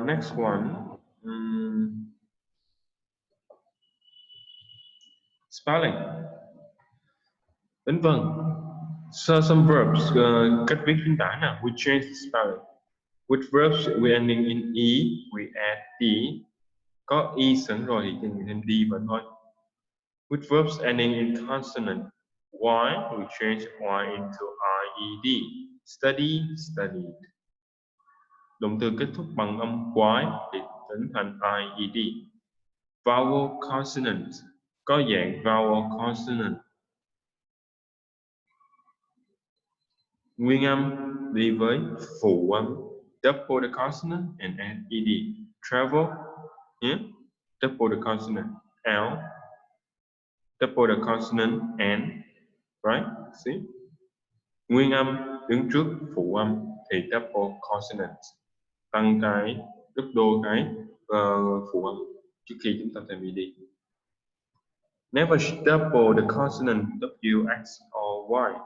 Next one. Spelling. Tính vân. So some verbs, cách viết chính tả nào. We change the spelling. With verbs we ending in e, we add d. Có e sẵn rồi thì chỉ thêm d vào thôi. With verbs ending in consonant y, we change y into ied. Study, studied. Động từ kết thúc bằng âm quái thì tính thành ied. Vowel consonant, có dạng vowel consonant. Nguyên âm đi với phụ âm. Double the consonant and add ed. Travel, double the consonant L, double the consonant N, right? See? Nguyên âm đứng trước phụ âm thì double consonant, tăng cái gấp đôi cái phụ âm trước khi chúng ta thêm ed. Never double the consonant W, X or Y.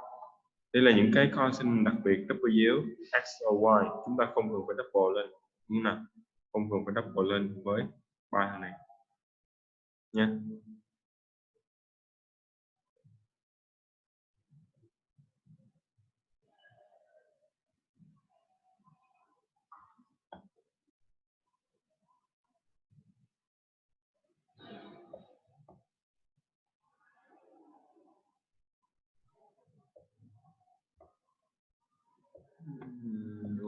Đây là những cái consonant đặc biệt W, X or Y. Chúng ta không cần phải double lên, đúng nào? Không cần phải double lên với ba thằng này nha.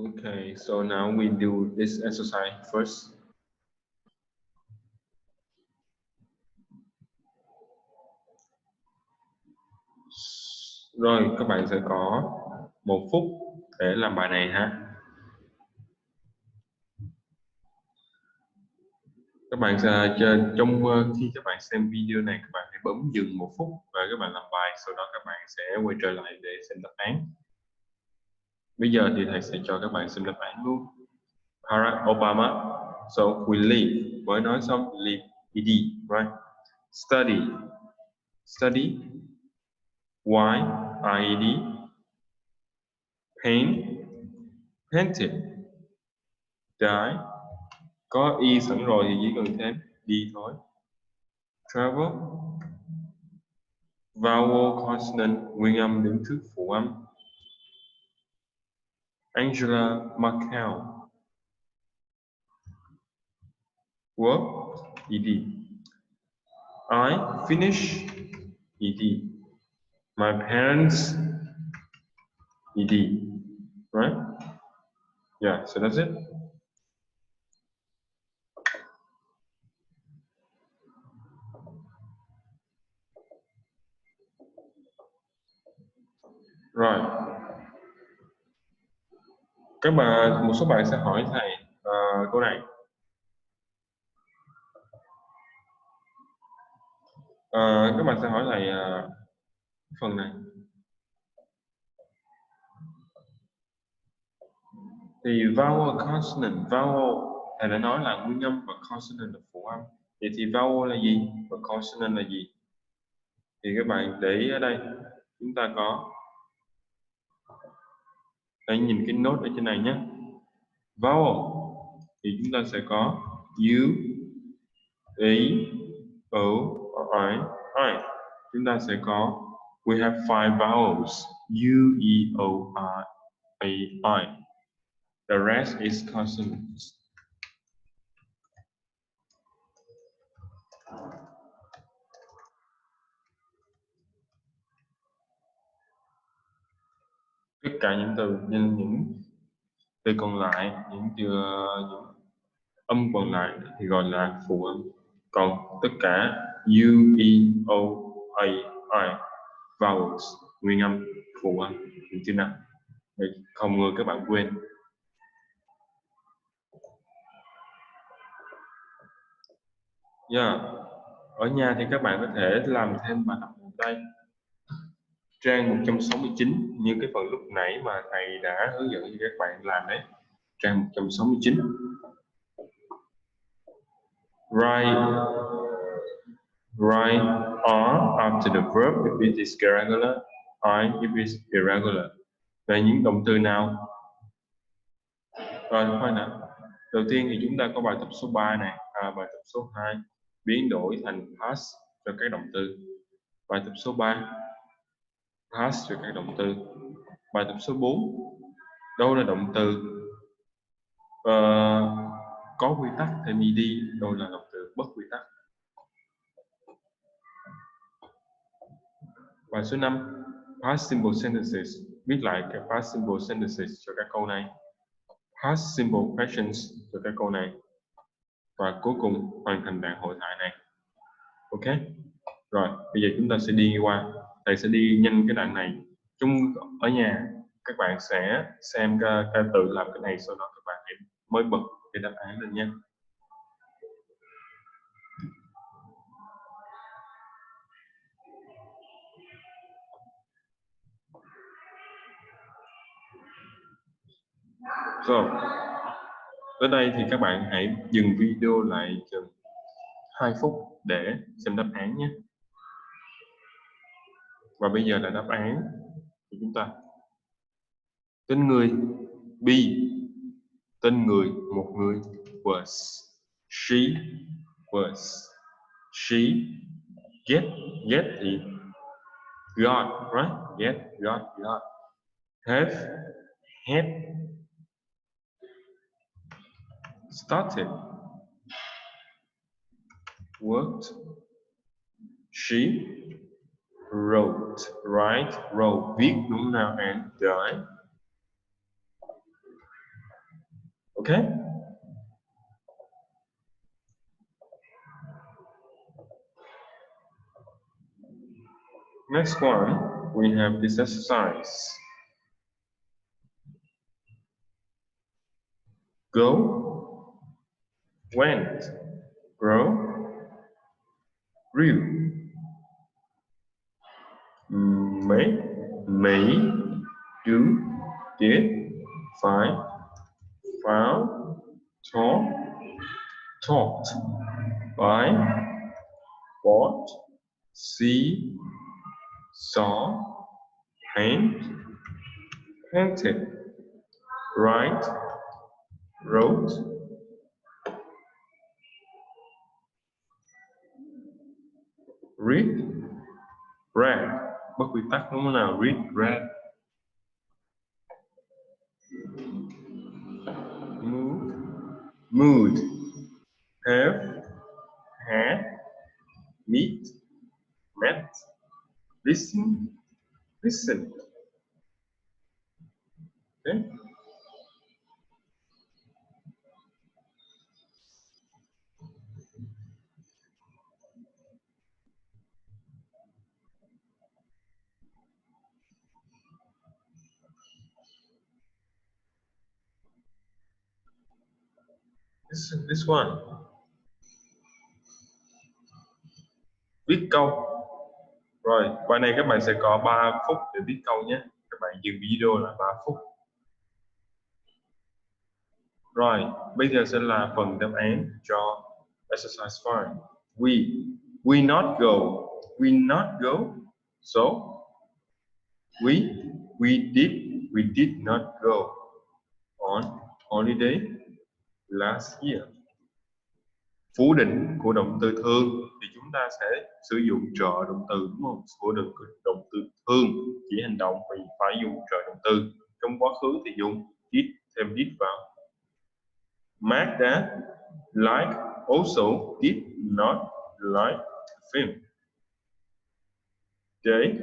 Okay, so now we do this exercise first. Rồi, các bạn sẽ có 1 phút để làm bài này ha. Các bạn sẽ khi các bạn xem video này, các bạn hãy bấm dừng 1 phút và các bạn làm bài, sau đó các bạn sẽ quay trở lại để xem đáp án. Bây giờ thì thầy sẽ cho các bạn xem đáp án luôn. Barack Obama. So we leave. Mới nói xong leave ed, right? Study y ied. Painted. Die. Có y sẵn rồi thì chỉ cần thêm đi thôi. Travel. Vowel consonant, nguyên âm đứng trước phụ âm. Angela Merkel. Work, ed. I finish, ed. My parents, ed. Right? Yeah, so that's it. Rồi, các bạn, một số bạn sẽ hỏi thầy câu này. Các bạn sẽ hỏi thầy phần này. Thì vowel, consonant, vowel thầy đã nói là nguyên âm và consonant là phụ âm. Vậy thì vowel là gì và consonant là gì? Thì các bạn để ý ở đây chúng ta có, hãy nhìn cái nốt ở trên này nhé. Vowel thì chúng ta sẽ có u, e, o, i, i. Chúng ta sẽ có, we have 5 vowels, u, e, o, i, i. The rest is consonants. Tất cả những từ, những từ còn lại, những âm còn lại thì gọi là phụ âm. Còn tất cả u, e, o, i, vowels, nguyên âm, phụ âm, được chưa nào? Để không ngờ các bạn quên. Yeah. Ở nhà thì các bạn có thể làm thêm bài tập ở đây. Trang 169 như cái phần lúc nãy mà thầy đã hướng dẫn cho các bạn làm đấy. Trang 169. Write R after the verb if it is regular, I if it is irregular. Về những động từ nào? Rồi, thôi nào. Đầu tiên thì chúng ta có bài tập số 3 này, bài tập số 2 biến đổi thành past cho các động từ. Bài tập số 3 past cho các động từ. Bài tập số 4 đâu là động từ có quy tắc thêm ed, đâu là động từ bất quy tắc. Bài số 5 past simple sentences, viết lại các past simple sentences cho các câu này, past simple questions cho các câu này, và cuối cùng hoàn thành đoạn hội thoại này. Ok, rồi bây giờ chúng ta sẽ đi qua, thầy sẽ đi nhanh cái đoạn này. Ở nhà các bạn sẽ xem ca tự làm cái này, sau đó các bạn mới bật cái đáp án lên nhé. Rồi, tới đây thì các bạn hãy dừng video lại chừng 2 phút để xem đáp án nhé. Và bây giờ là đáp án của chúng ta. Tên người be, tên người một người was, she was, she, get thì got, right? Get, got. Have, had, started, worked, she wrote, right? Wrote, viết đúng không nào? And died. Okay? Next one, we have this exercise. Go, went, grow, grew, make, made, do, did, find, found, talk, talked, buy, bought, see, saw, paint, painted, write, wrote, read, read. Bất quy tắc đúng không nào? Read, read. Move, mood. Have, had, meet, met, listen, listened. Okay? This one. Viết câu. Rồi, bài này các bạn sẽ có 3 phút để viết câu nhé. Các bạn dừng video là 3 phút. Rồi, bây giờ sẽ là phần đáp án cho exercise 5. We not go. We not go. So, we did not go on holiday last year. Phủ định của động từ thường thì chúng ta sẽ sử dụng trợ động từ, đúng không? Phủ định của động từ thường chỉ hành động thì phải dùng trợ động từ. Trong quá khứ thì dùng did, thêm did vào. Magda also did not like the film. They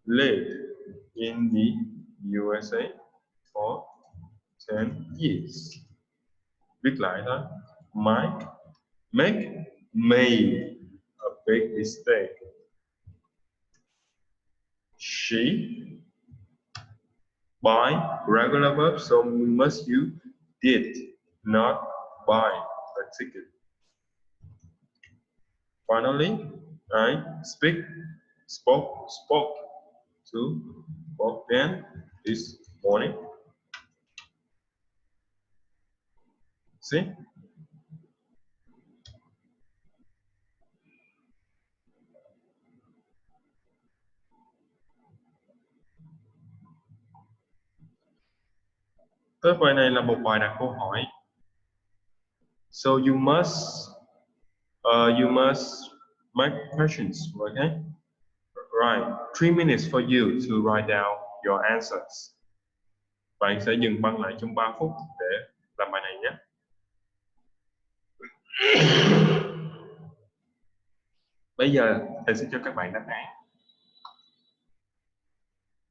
lived in the USA for 10 years. Viết lại đó. Mike made a big mistake. She buy regular verbs, so we must use did not buy a ticket. Finally, I spoke to Ben this morning. See? Tới bài này là một bài đặt câu hỏi. So you must make questions, okay? Right, 3 minutes for you to write down your answers. Bạn sẽ dừng băng lại trong 3 phút để làm bài này nhé. Bây giờ thầy sẽ cho các bạn đáp án.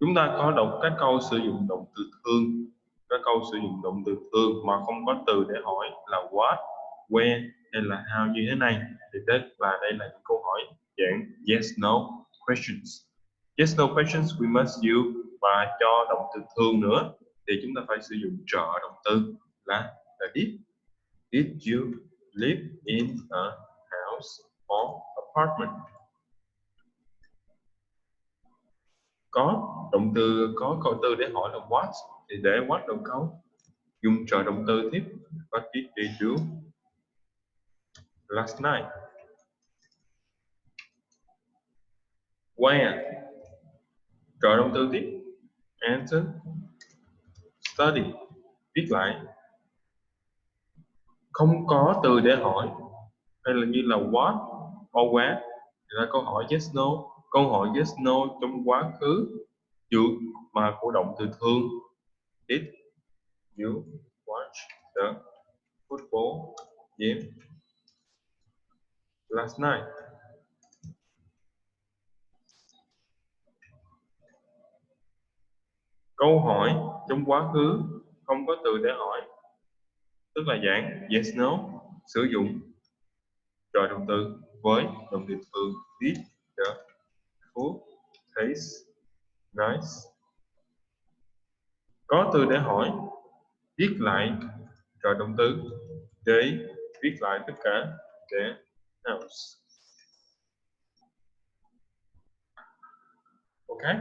Chúng ta có đọc các câu sử dụng động từ thường. Các câu sử dụng động từ thường mà không có từ để hỏi là what, where hay là how như thế này. Thì đây là những câu hỏi dạng yes no questions. Yes no questions we must use, và cho động từ thường nữa thì chúng ta phải sử dụng trợ động từ là did. Did you live in a house or apartment? Có động từ, có câu từ để hỏi là what thì để what đầu câu, dùng trợ động từ tiếp. What did they do last night? Where, trợ động từ tiếp. Answer, study, viết lại. Không có từ để hỏi hay là như là what or where thì là câu hỏi yes no. Câu hỏi yes no trong quá khứ dựa mà của động từ thường. Did you watch the football game last night? Câu hỏi trong quá khứ không có từ để hỏi, tức là dạng yes no, sử dụng trợ động từ với động từ thường. Did the food taste nice? Có từ để hỏi, viết lại trợ động từ để viết lại tất cả để house. Okay.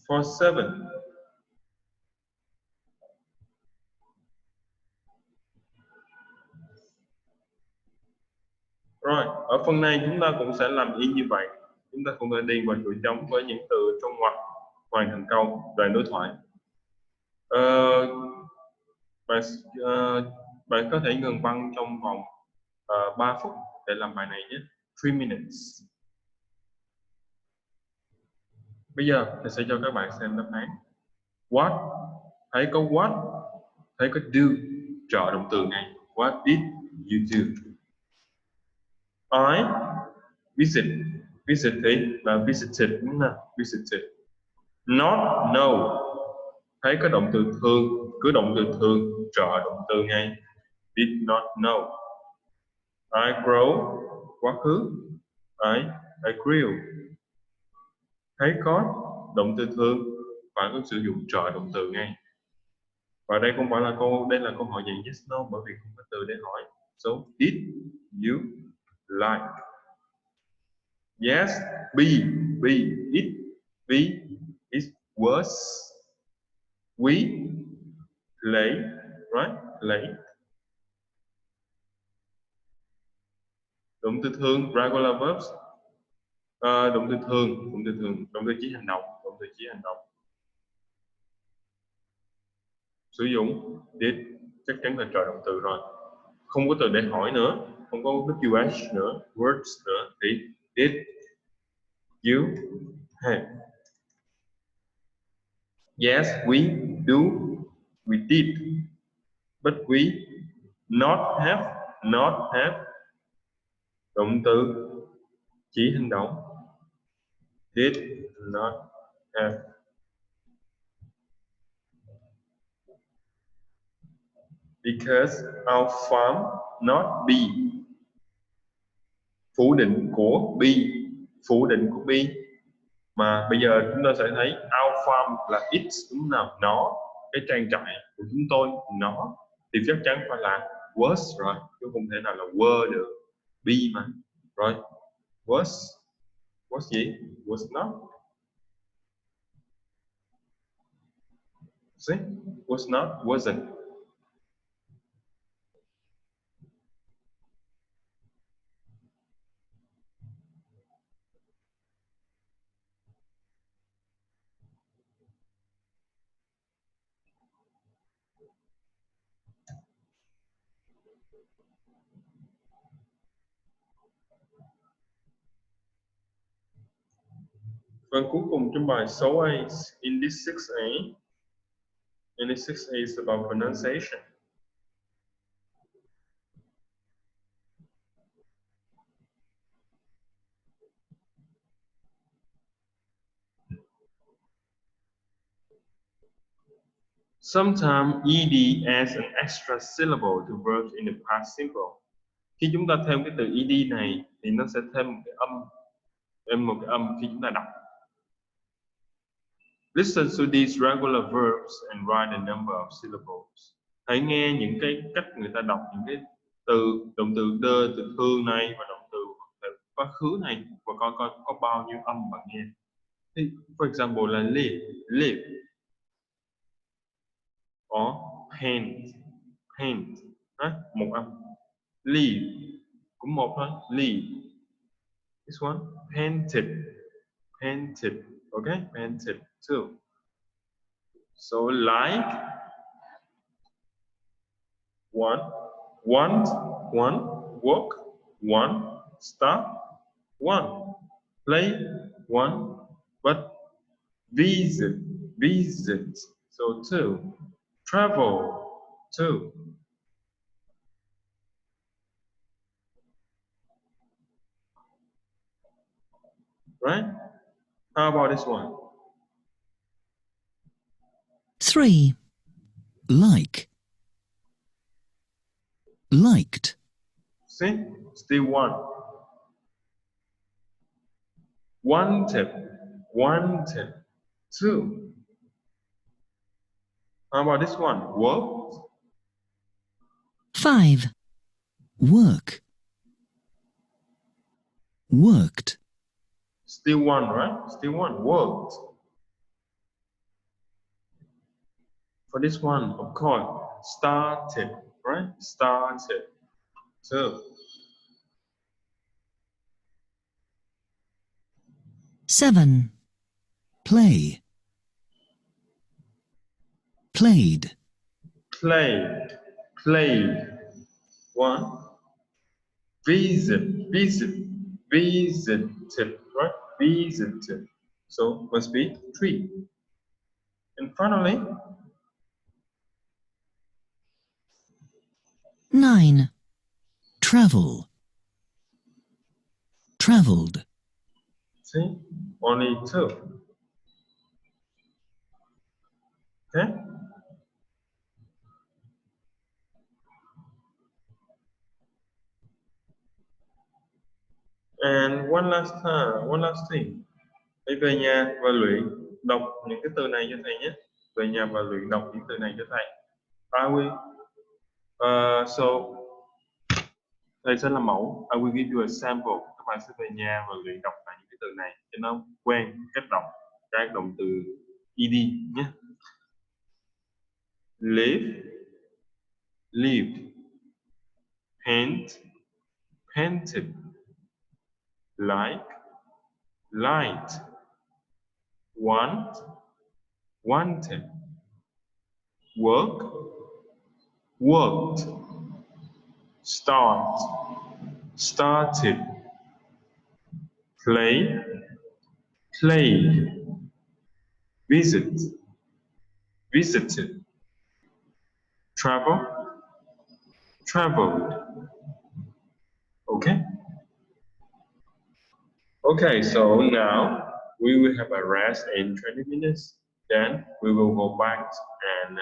For 7. Rồi, ở phần này chúng ta cũng sẽ làm y như vậy. Chúng ta cũng sẽ điền vào chỗ trống với những từ trong ngoặc, hoàn thành câu, đoạn đối thoại. Bạn có thể ngừng băng trong vòng 3 phút để làm bài này nhé. 3 minutes. Bây giờ thầy sẽ cho các bạn xem đáp án. What, thấy có what, thấy có do, trợ động từ ngay. What did you do? I visited là visited đúng không? Visited. Not no, thấy có động từ thường, cứ động từ thường trợ động từ ngay. Did not know. I grow, quá khứ. I grew. Thấy có động từ thường, bạn có sử dụng trợ động từ ngay. Và đây không phải là đây là câu hỏi dạng yes no bởi vì không có từ để hỏi. So, did you like? Yes, B, it was, we, late, right, late. Động từ thường, regular verbs. Động từ thường, động từ chỉ hành động. Sử dụng did chắc chắn là trợ động từ rồi. Không có từ để hỏi nữa, không có WH nữa, words nữa thì did you have? Yes, we do, we did, but we not have, động từ chỉ hành động. Did not have. Because our farm not be. Phủ định của be. Mà bây giờ chúng ta sẽ thấy our farm là it, đúng không nào? Nó, cái trang trại của chúng tôi, nó thì chắc chắn phải là was rồi, chứ không thể nào là were được. Be mà. Rồi, was gì? Was not. See? Was not, wasn't. Phần cuối cùng trong bài số A, in this 6A is about pronunciation. Sometimes ed adds an extra syllable to verbs in the past simple. Khi chúng ta thêm cái từ ed này thì nó sẽ thêm một cái âm khi chúng ta đọc. Listen to these regular verbs and write the number of syllables. Hãy nghe những cái cách người ta đọc những cái từ, động từ đơ, từ thương này và động từ quá khứ này và coi có bao nhiêu âm bạn nghe. Thì, for example là live, or paint, một âm. Leave cũng một thôi, leave. This one, painted, okay, painted too. So like, one, want, one, walk, one, stop, one, play, one, but visit, so two, travel, two. Right? How about this one? 3. Like. Liked. See? Still one. Wanted. Two. How about this one? Worked. 5. Work. Worked. Still one, right? Still one. Worked. For this one, of course, started, right? Started. Two. 7. Play. Played. Played. One. Visited, right? Visited. So must be 3. And finally, 9. Travel. Travelled. see, only 2. Okay? And one last thing. Hãy về nhà và luyện đọc những cái từ này cho thầy nhé. Về nhà và luyện đọc những từ này cho thầy. I will. So thầy sẽ làm mẫu. I will give you a sample. Các bạn sẽ về nhà và luyện đọc lại những cái từ này cho nó quen cách đọc các động từ ed nhé. Live, lived, paint, painted, like, liked, want, wanted, work, worked, start, started, play, played, visit, visited, travel, traveled. Okay? Okay, so now we will have a rest in 20 minutes. Then we will go back and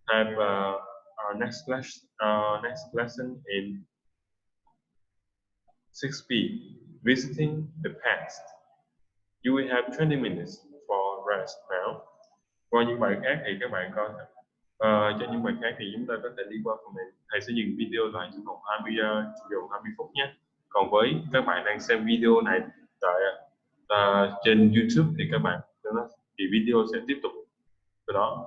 have our next lesson in 6B, visiting the past. You will have 20 minutes for rest now. Qua những bài khác thì các bạn có cho những bài khác thì chúng ta có thể đi qua phần mềm. Thầy sẽ dừng video lại trong vòng 20 phút nhé. Còn với các bạn đang xem video này tại trên YouTube thì các bạn thì video sẽ tiếp tục từ đó.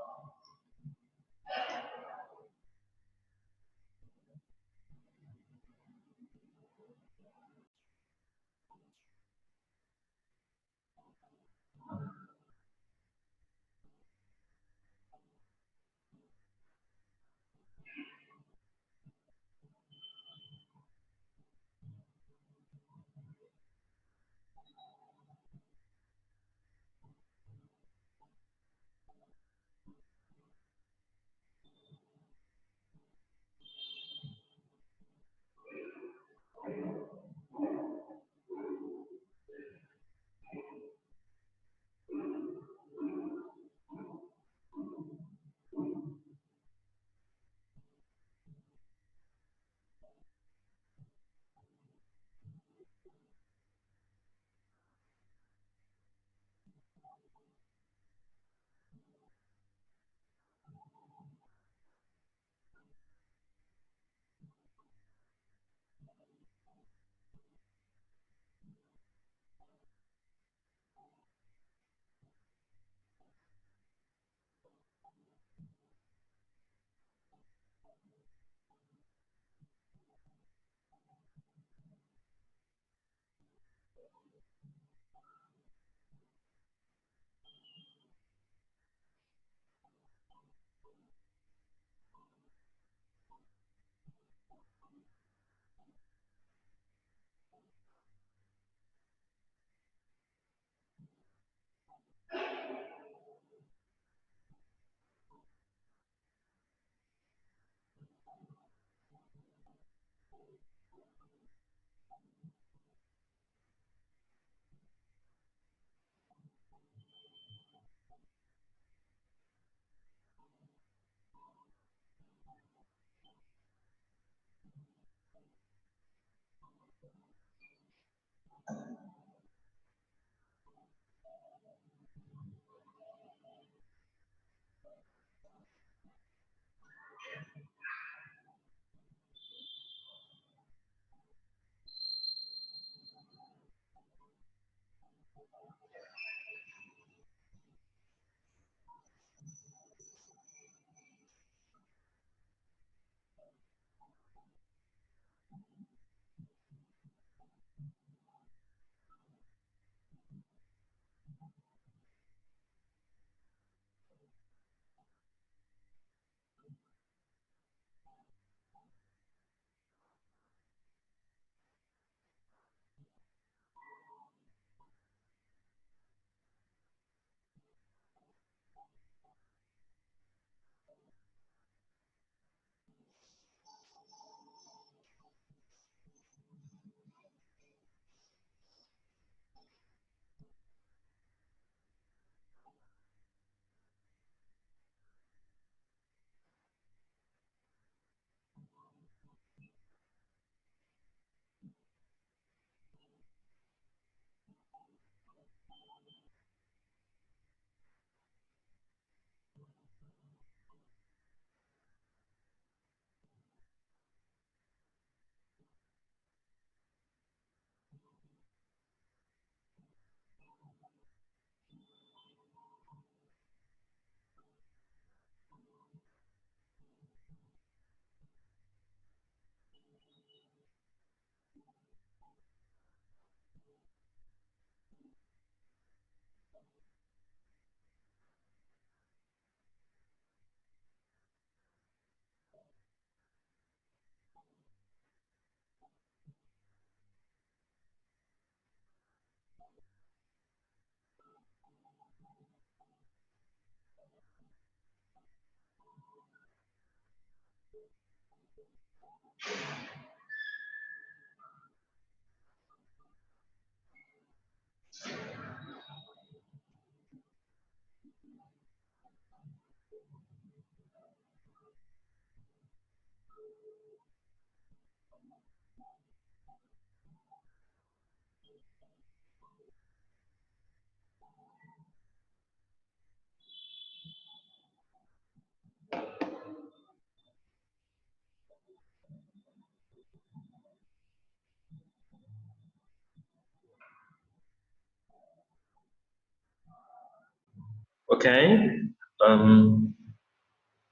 Okay,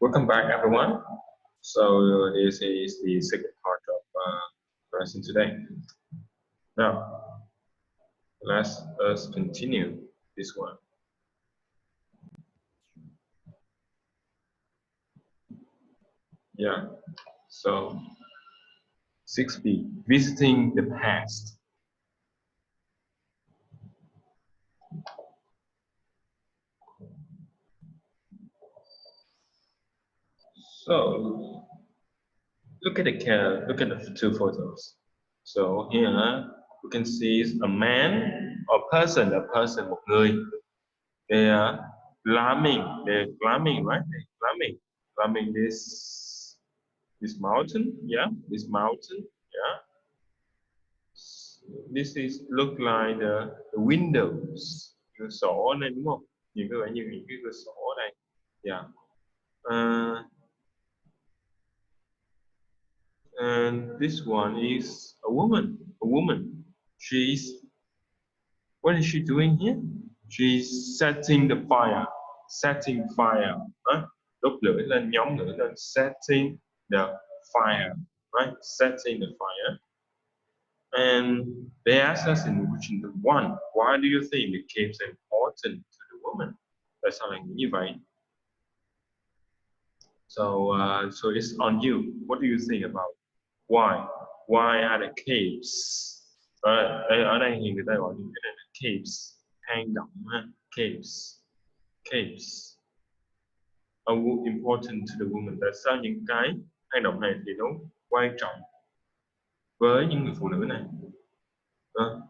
welcome back everyone. So this is the second part of lesson today. Now, let's us continue this one. Yeah, so 6B, visiting the past. So look at the two photos. So here we can see a man or person, một người. They are climbing, right? They're climbing this mountain, yeah, this mountain, yeah. This is look like the windows, cửa sổ này đúng không? Nhìn có vẻ như những cái cửa sổ này, yeah. And this one is a woman. What is she doing here? She's setting the fire. Đốt lửa lên, nhóm lửa lên. Setting the fire, right? Setting the fire. And they ask us in question one, why do you think the caves are important to the woman? Tại sao lại nghĩ như vậy? So it's on you. What do you think about why? Why are the caves? Ở đây thì người ta gọi những cái này là caves, hang động ha. Caves are important to the woman. Tại sao những cái hang động này thì nó quan trọng với những người phụ nữ này?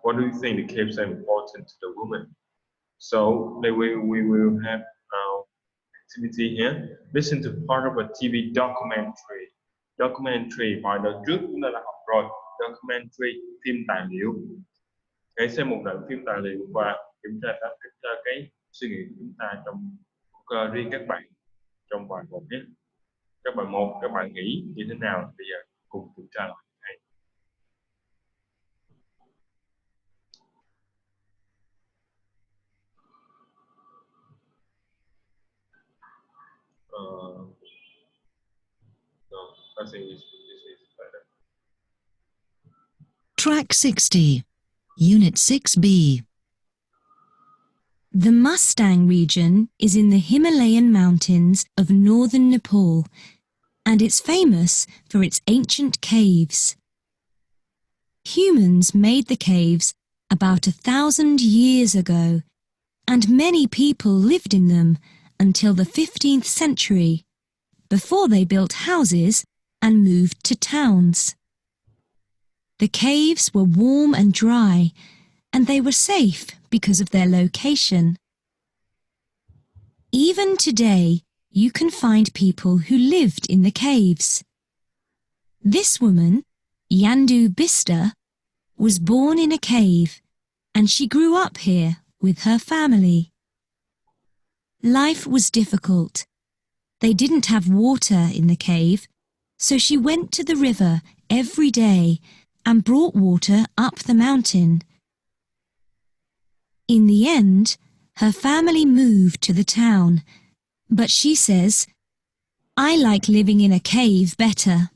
What do you think the caves are important to the woman? So we will have our activity here. Listen to part of a TV documentary. Documentary vài đợt trước chúng ta đã học rồi. Documentary, phim tài liệu. Hãy xem một đoạn phim tài liệu và kiểm tra cái suy nghĩ của chúng ta trong riêng các bạn trong bài 1 nhé. Các bạn 1, các bạn nghĩ như thế nào? Bây giờ cùng kiểm tra lại. No, I think this is better. Track 60, Unit 6B. The Mustang region is in the Himalayan mountains of northern Nepal, and it's famous for its ancient caves. Humans made the caves about 1,000 years ago, and many people lived in them until the 15th century, before they built houses and moved to towns. The caves were warm and dry, and they were safe because of their location. Even today, you can find people who lived in the caves. This woman, Yandu Bista, was born in a cave, and she grew up here with her family. Life was difficult. They didn't have water in the cave, so she went to the river every day and brought water up the mountain. In the end, her family moved to the town, but she says, "I like living in a cave better."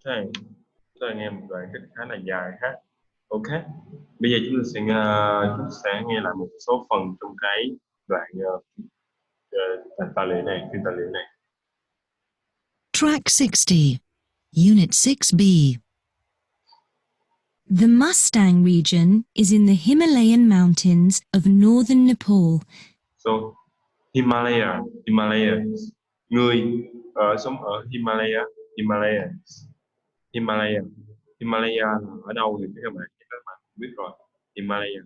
Okay, chúng ta nghe một đoạn rất khá là dài ha. Ok, bây giờ chúng ta sẽ nghe lại một số phần trong cái đoạn tài liệu này, phim tài liệu này. Track 60, Unit 6B. The Mustang region is in the Himalayan mountains of northern Nepal. So, Himalaya, Himalayas. Người sống ở Himalaya, Himalayas. Himalaya, Himalaya ở đâu thì các bạn biết rồi. Himalaya.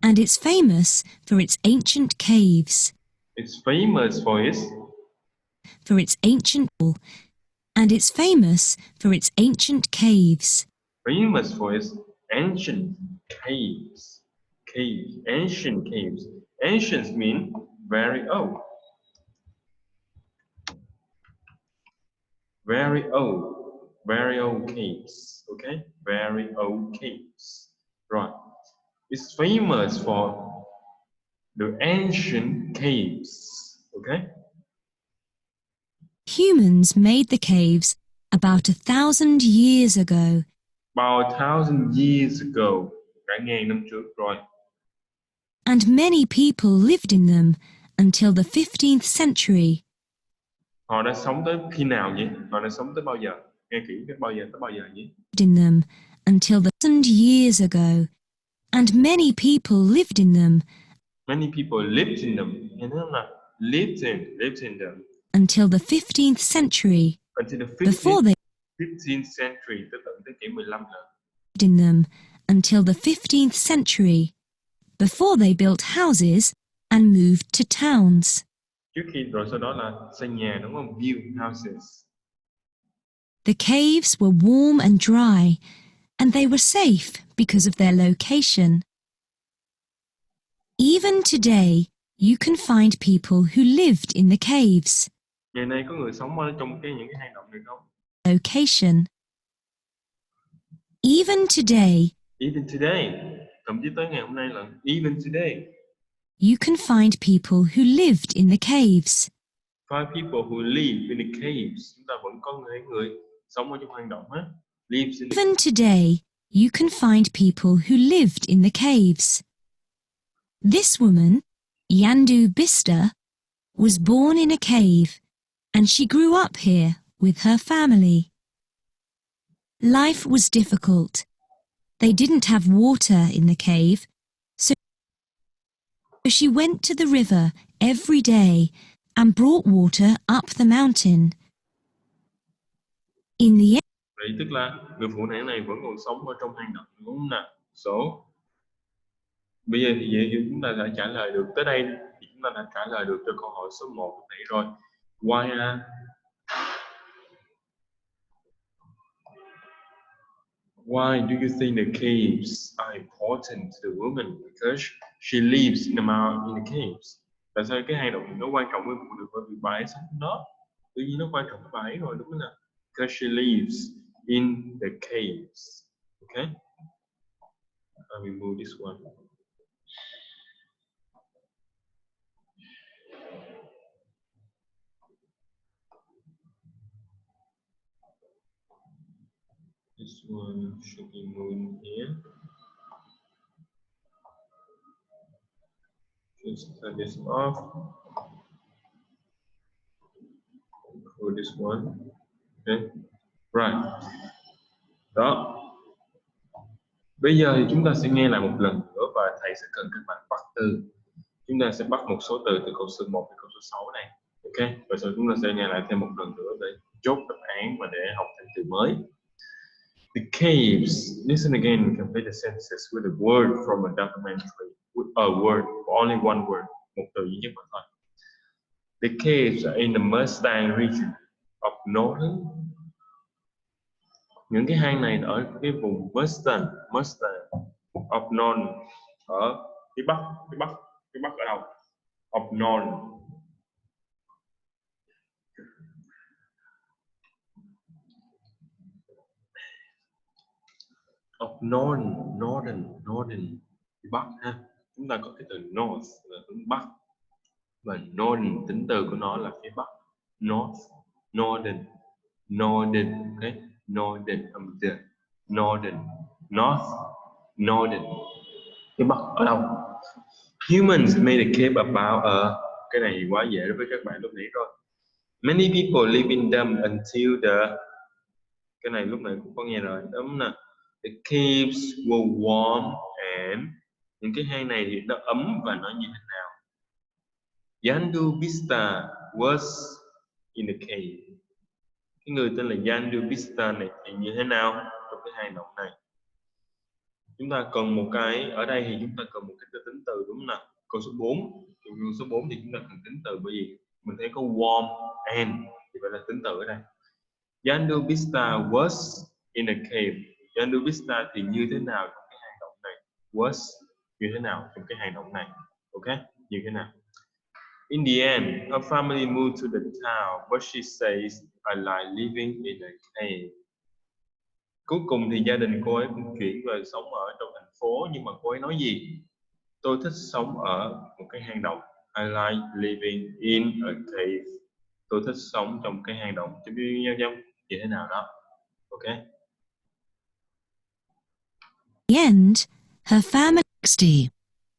And it's famous for its ancient caves. It's famous for its ancient and it's famous for its ancient caves. ancient caves. Caves, ancient caves. Ancient mean very old. Very old caves. Okay, very old caves. Right. It's famous for the ancient caves. Okay. Humans made the caves about 1,000 years ago. About 1,000 years ago. Cả ngàn năm trước rồi. And many people lived in them until the 15th century. Họ đã sống tới khi nào nhỉ? Họ đã sống tới bao giờ? Nghe kỹ tới bao giờ nhỉ? In them until the 1,000 years ago. And many people lived in them. Many people lived in them. Nghe thấy không nào? Lived in them. Until the 15th century. Until the Before they 15th century, tới tận thế kỷ 15 lần. lived in them until the 15th century. Before they built houses and moved to towns. Trước khi rồi sau đó là xây nhà, đúng không? Build houses. The caves were warm and dry, and they were safe because of their location. Even today, you can find people who lived in the caves. Ngày nay có người sống ở trong những cái hang động này không? Location. Even today, thậm chí tới ngày hôm nay là even today. You can find people who lived in the caves. Find people who live in the caves. Chúng ta vẫn có người sống ở trong hang động á. Lives in the Even today, you can find people who lived in the caves. This woman, Yandu Bista, was born in a cave, and she grew up here with her family. Life was difficult. They didn't have water in the cave, so she went to the river every day and brought water up the mountain. In the end, Vậy tức là người phụ nữ này vẫn còn sống ở trong hang động, đúng không nào? So, bây giờ thì vậy chúng ta đã trả lời được tới đây, thì chúng ta đã trả lời được cho câu hỏi số 1 lúc nãy rồi. Why do you think the caves are important to the woman? Because she lives in the caves. Tại sao cái hang động nó quan trọng với phụ nữ? Bởi vì bà ấy sống trong đó. Tự nhiên nó quan trọng với bà ấy rồi, đúng không nào? Because she lives in the caves. Okay? I will move this one. This one should be moved here. Just turn this off. For this one. Okay. Right. Đó. Bây giờ thì chúng ta sẽ nghe lại một lần nữa và thầy sẽ cần các bạn bắt từ. Chúng ta sẽ bắt một số từ từ câu số 1 đến câu số 6 này. Ok. Và sau chúng ta sẽ nghe lại thêm một lần nữa để chốt đáp án và để học thêm từ mới. The caves. Listen again. Complete the sentences with a word from a documentary. With a word, only one word. Một từ duy nhất mà thôi. The caves are in the Mustang region of northern. Những cái hang này ở cái vùng Mustang of North, ở phía bắc ở đâu? Of North. Of northern phía bắc ha. Chúng ta có cái từ north là hướng bắc và northern tính từ của nó là phía bắc. Northern, okay? Northern phía bắc ở đâu? Humans made a cave about cái này quá dễ đối với các bạn lúc nãy rồi. Many people live in them until cái này lúc nãy cũng có nghe rồi, đúng nè. The caves were warm and những cái hang này thì nó ấm và nó như thế nào? Yandu Bista was in the cave. Cái người tên là Yandu Bista này thì như thế nào trong cái hang động này? Chúng ta cần một cái, ở đây thì chúng ta cần một cái tính từ đúng không nào? Câu số 4, câu số 4 thì chúng ta cần tính từ, bởi vì mình thấy có warm and thì phải là tính từ ở đây. Yandu Bista was in a cave. Yandu Bista thì như thế nào trong cái hang động này? Was như thế nào trong cái hang động này? Ok, như thế nào? In the end, her family moved to the town, but she says, I like living in a cave. Cuối cùng thì gia đình cô ấy cũng chuyển về sống ở trong thành phố, nhưng mà cô ấy nói gì? Tôi thích sống ở một cái hang động. I like living in a cave. Tôi thích sống trong cái hang động. Chứ biết nhau như thế nào đó. Ok. The end, her family 60.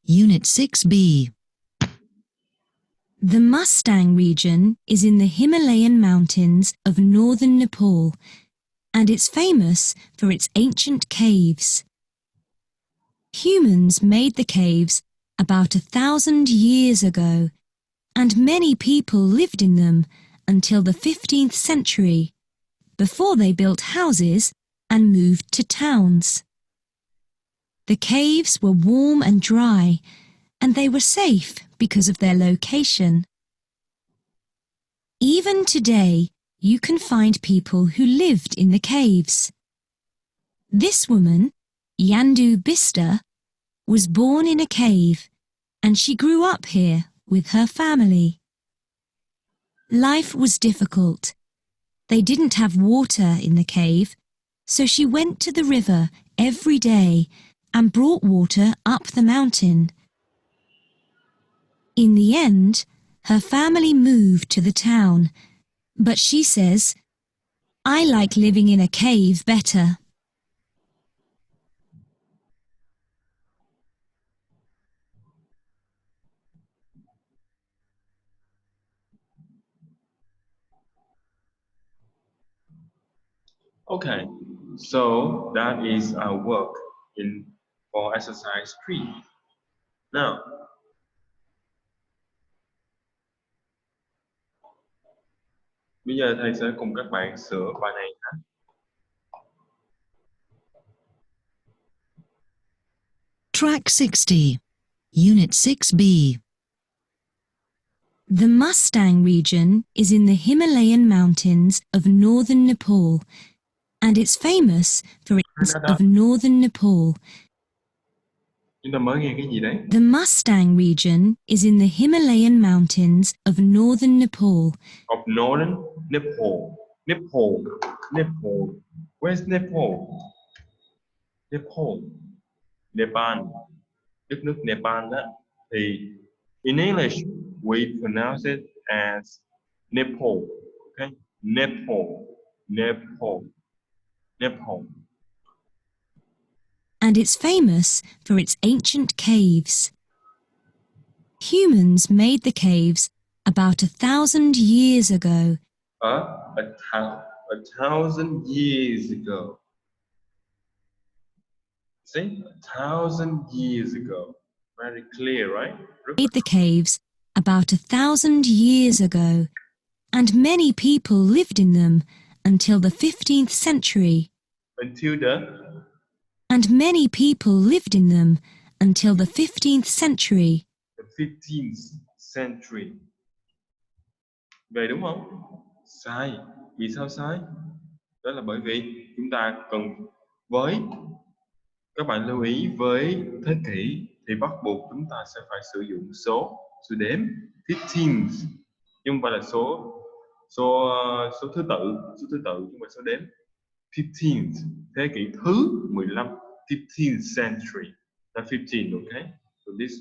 Unit 6B. The Mustang region is in the Himalayan mountains of northern Nepal, and it's famous for its ancient caves. Humans made the caves about 1,000 years ago, and many people lived in them until the 15th century, before they built houses and moved to towns. The caves were warm and dry, and they were safe because of their location. Even today, you can find people who lived in the caves. This woman, Yandu Bista, was born in a cave, and she grew up here with her family. Life was difficult. They didn't have water in the cave, so she went to the river every day and brought water up the mountain. In the end, her family moved to the town, but she says, I like living in a cave better. Okay, so that is our work for exercise 3. Now, bây giờ thầy sẽ cùng các bạn sửa bài này ha. Track 60. Unit 6B. The Mustang region is in the Himalayan mountains of northern Nepal, and it's famous for its of northern Nepal. Chúng ta mới nghe cái gì đấy? The Mustang region is in the Himalayan mountains of northern Nepal. Of northern Nepal. Nepal. Nepal. Where's Nepal? Nepal. Nepal. Đất nước Nepal đó. Thì in English we pronounce it as Nepal. Okay? Nepal. Nepal. Nepal. And it's famous for its ancient caves. Humans made the caves about 1,000 years ago. A thousand years ago. See? 1,000 years ago. Very clear, right? Made the caves about 1,000 years ago, and many people lived in them until the 15th century. Until the And many people lived in them until the 15th century. 15th century. Vậy đúng không? Sai. Vì sao sai? Đó là bởi vì chúng ta cần các bạn lưu ý với thế kỷ thì bắt buộc chúng ta sẽ phải sử dụng số đếm 15th, chứ không phải là số thứ tự chứ không phải số đếm. 15th, thế kỷ thứ 15, 15th century, là 15, okay? So this,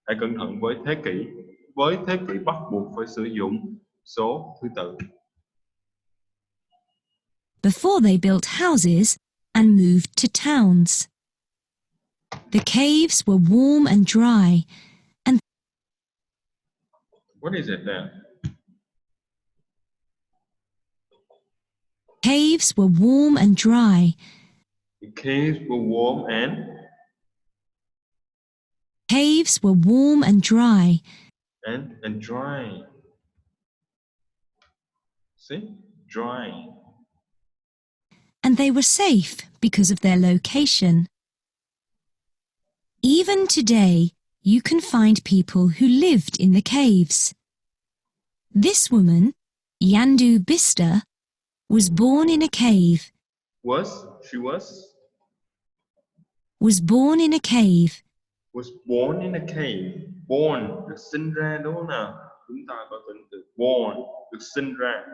hãy cẩn thận với thế kỷ bắt buộc phải sử dụng số thứ tự. Before they built houses and moved to towns. The caves were warm and dry, and What is it there? caves were warm and dry. The caves were warm and Caves were warm and dry. and dry. See, dry. And they were safe because of their location. Even today, you can find people who lived in the caves. This woman, Yandu Bista, was born in a cave. She was Was born in a cave. was born in a cave. Born được sinh ra đúng không nào? Chúng ta có tính từ born được sinh ra.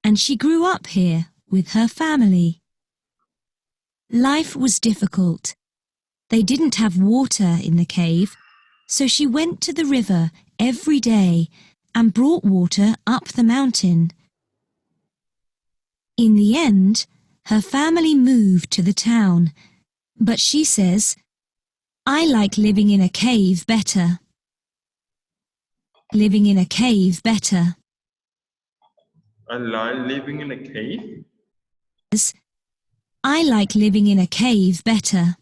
And she grew up here with her family. Life was difficult. They didn't have water in the cave, so she went to the river every day and brought water up the mountain. In the end, her family moved to the town, but she says, "I like living in a cave better." Living in a cave better. I like living in a cave. I like living in a cave better.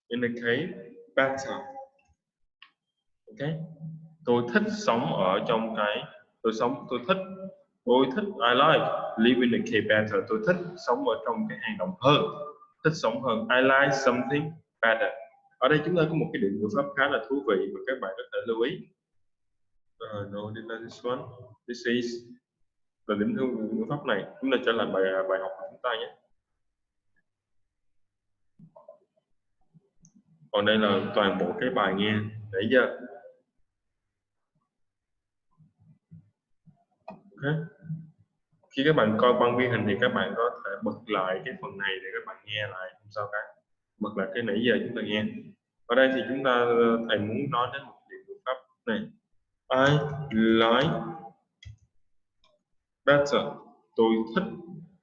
In a cave better. Okay. Tôi thích sống ở trong cái tôi thích I like live in a cave better. Tôi thích sống ở trong cái hang động hơn, thích sống hơn. I like something better. Ở đây chúng ta có một cái định ngữ pháp khá là thú vị mà các bạn có thể lưu ý. No, this one. This is là định ngữ pháp này. Chúng ta trở lại bài học của chúng ta nhé. Còn đây là toàn bộ cái bài nghe nãy giờ. Okay. Khi các bạn coi băng ghi hình thì các bạn có thể bật lại cái phần này để các bạn nghe lại, không sao cả. Bật lại cái nãy giờ chúng ta nghe. Ở đây thì chúng ta thầy muốn nói đến một định ngữ pháp này. I like better. Tôi thích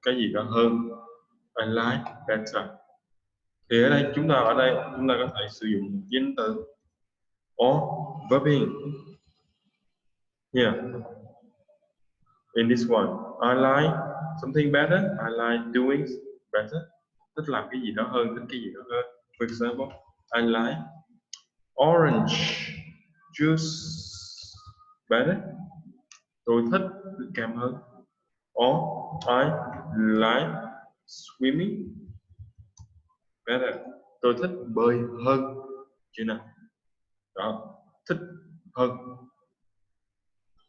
cái gì đó hơn. I like better. Thì ở đây chúng ta có thể sử dụng danh từ or verbing. Yeah. In this one, I like something better. I like doing better. Thích làm cái gì đó hơn, thích cái gì đó hơn. For example, I like orange juice better. Tôi thích nước cam hơn. Or I like swimming better. Tôi thích bơi hơn. Chứ nào? Đó, thích hơn.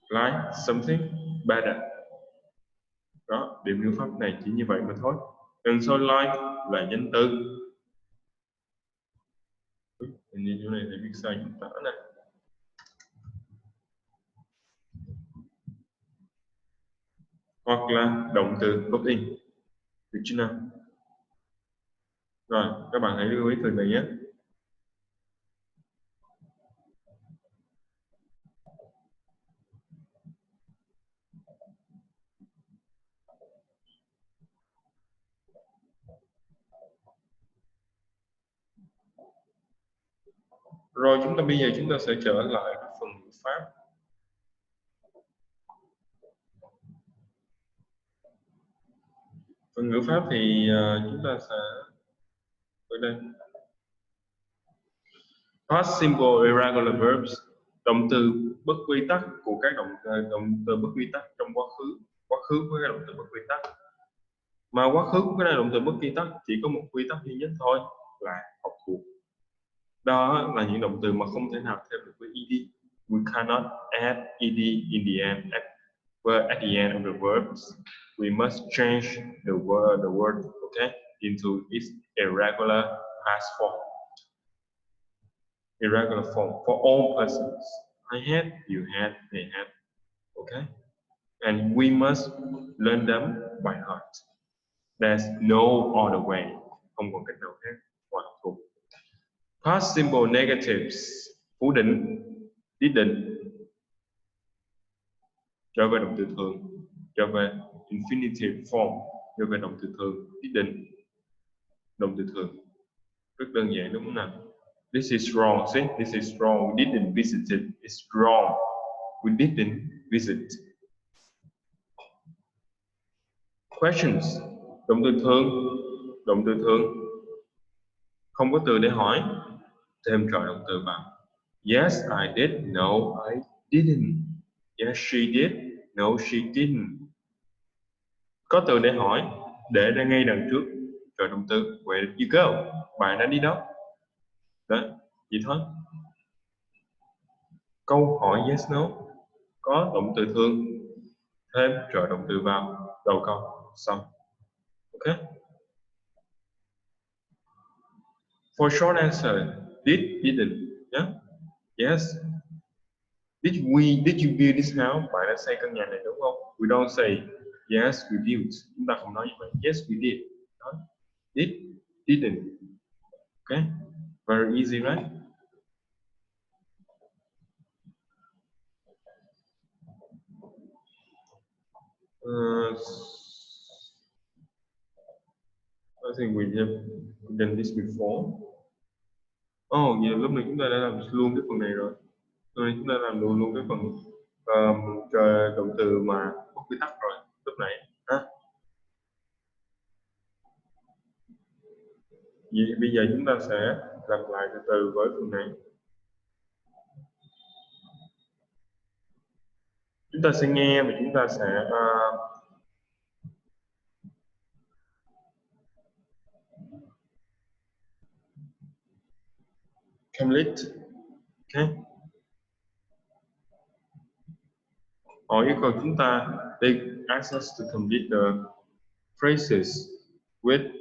Like something better. Đó, điểm ngữ pháp này chỉ như vậy mà thôi. Đằng sau like là danh từ. Hình như chỗ này thì viết sai chúng ta này. Hoặc là động từ put in. Được chưa nào? Rồi, các bạn hãy lưu ý từ này nhé. Rồi bây giờ chúng ta sẽ trở lại cái phần ngữ pháp. Phần ngữ pháp thì chúng ta sẽ ở đây. Past simple irregular verbs, động từ bất quy tắc của các động từ bất quy tắc trong quá khứ với các động từ bất quy tắc. Mà quá khứ của cái động từ bất quy tắc chỉ có một quy tắc duy nhất thôi là học thuộc. Đó là những động từ mà không thể nào thêm được với ed. We cannot add ed in the end at the end of the verbs. We must change the word, okay, into its irregular past form. Irregular form for all persons. I had, you had, they had, okay, and we must learn them by heart. There's no other way. Không còn cách nào khác ngoài học thuộc. Past simple negatives, phủ định, didn't, trở về động từ thường, trở về infinitive form, trở về động từ thường, didn't, động từ thường. Rất đơn giản đúng không nào? This is wrong. See, this is wrong. We didn't visit it. It's wrong. We didn't visit. Questions. Động từ thường. Không có từ để hỏi. Thêm trợ động từ vào. Yes, I did. No, I didn't. Yes, she did. No, she didn't. Có từ để hỏi, để ra ngay đằng trước trợ động từ. Where did you go? Bạn đã đi đâu? Đó, vậy thôi. Câu hỏi yes no có động từ thường thêm trợ động từ vào đầu câu xong. Ok. For short answer, did, didn't. Yeah. Yes. Did you build this house? Bạn đã xây căn nhà này đúng không? We don't say yes we built. Chúng ta không nói như vậy. Yes we did. Đó. Did, didn't. Okay. Very easy, right? I think we have done this before. Oh, yeah, lúc này chúng ta đã làm luôn cái phần này rồi. Lúc này chúng ta làm luôn cái phần động từ mà bất quy tắc rồi lúc nãy. Ha? Vậy bây giờ chúng ta sẽ làm lại từ từ với phần này. Chúng ta sẽ nghe và chúng ta sẽ complete. Okay. Họ yêu cầu chúng ta take access to complete the phrases with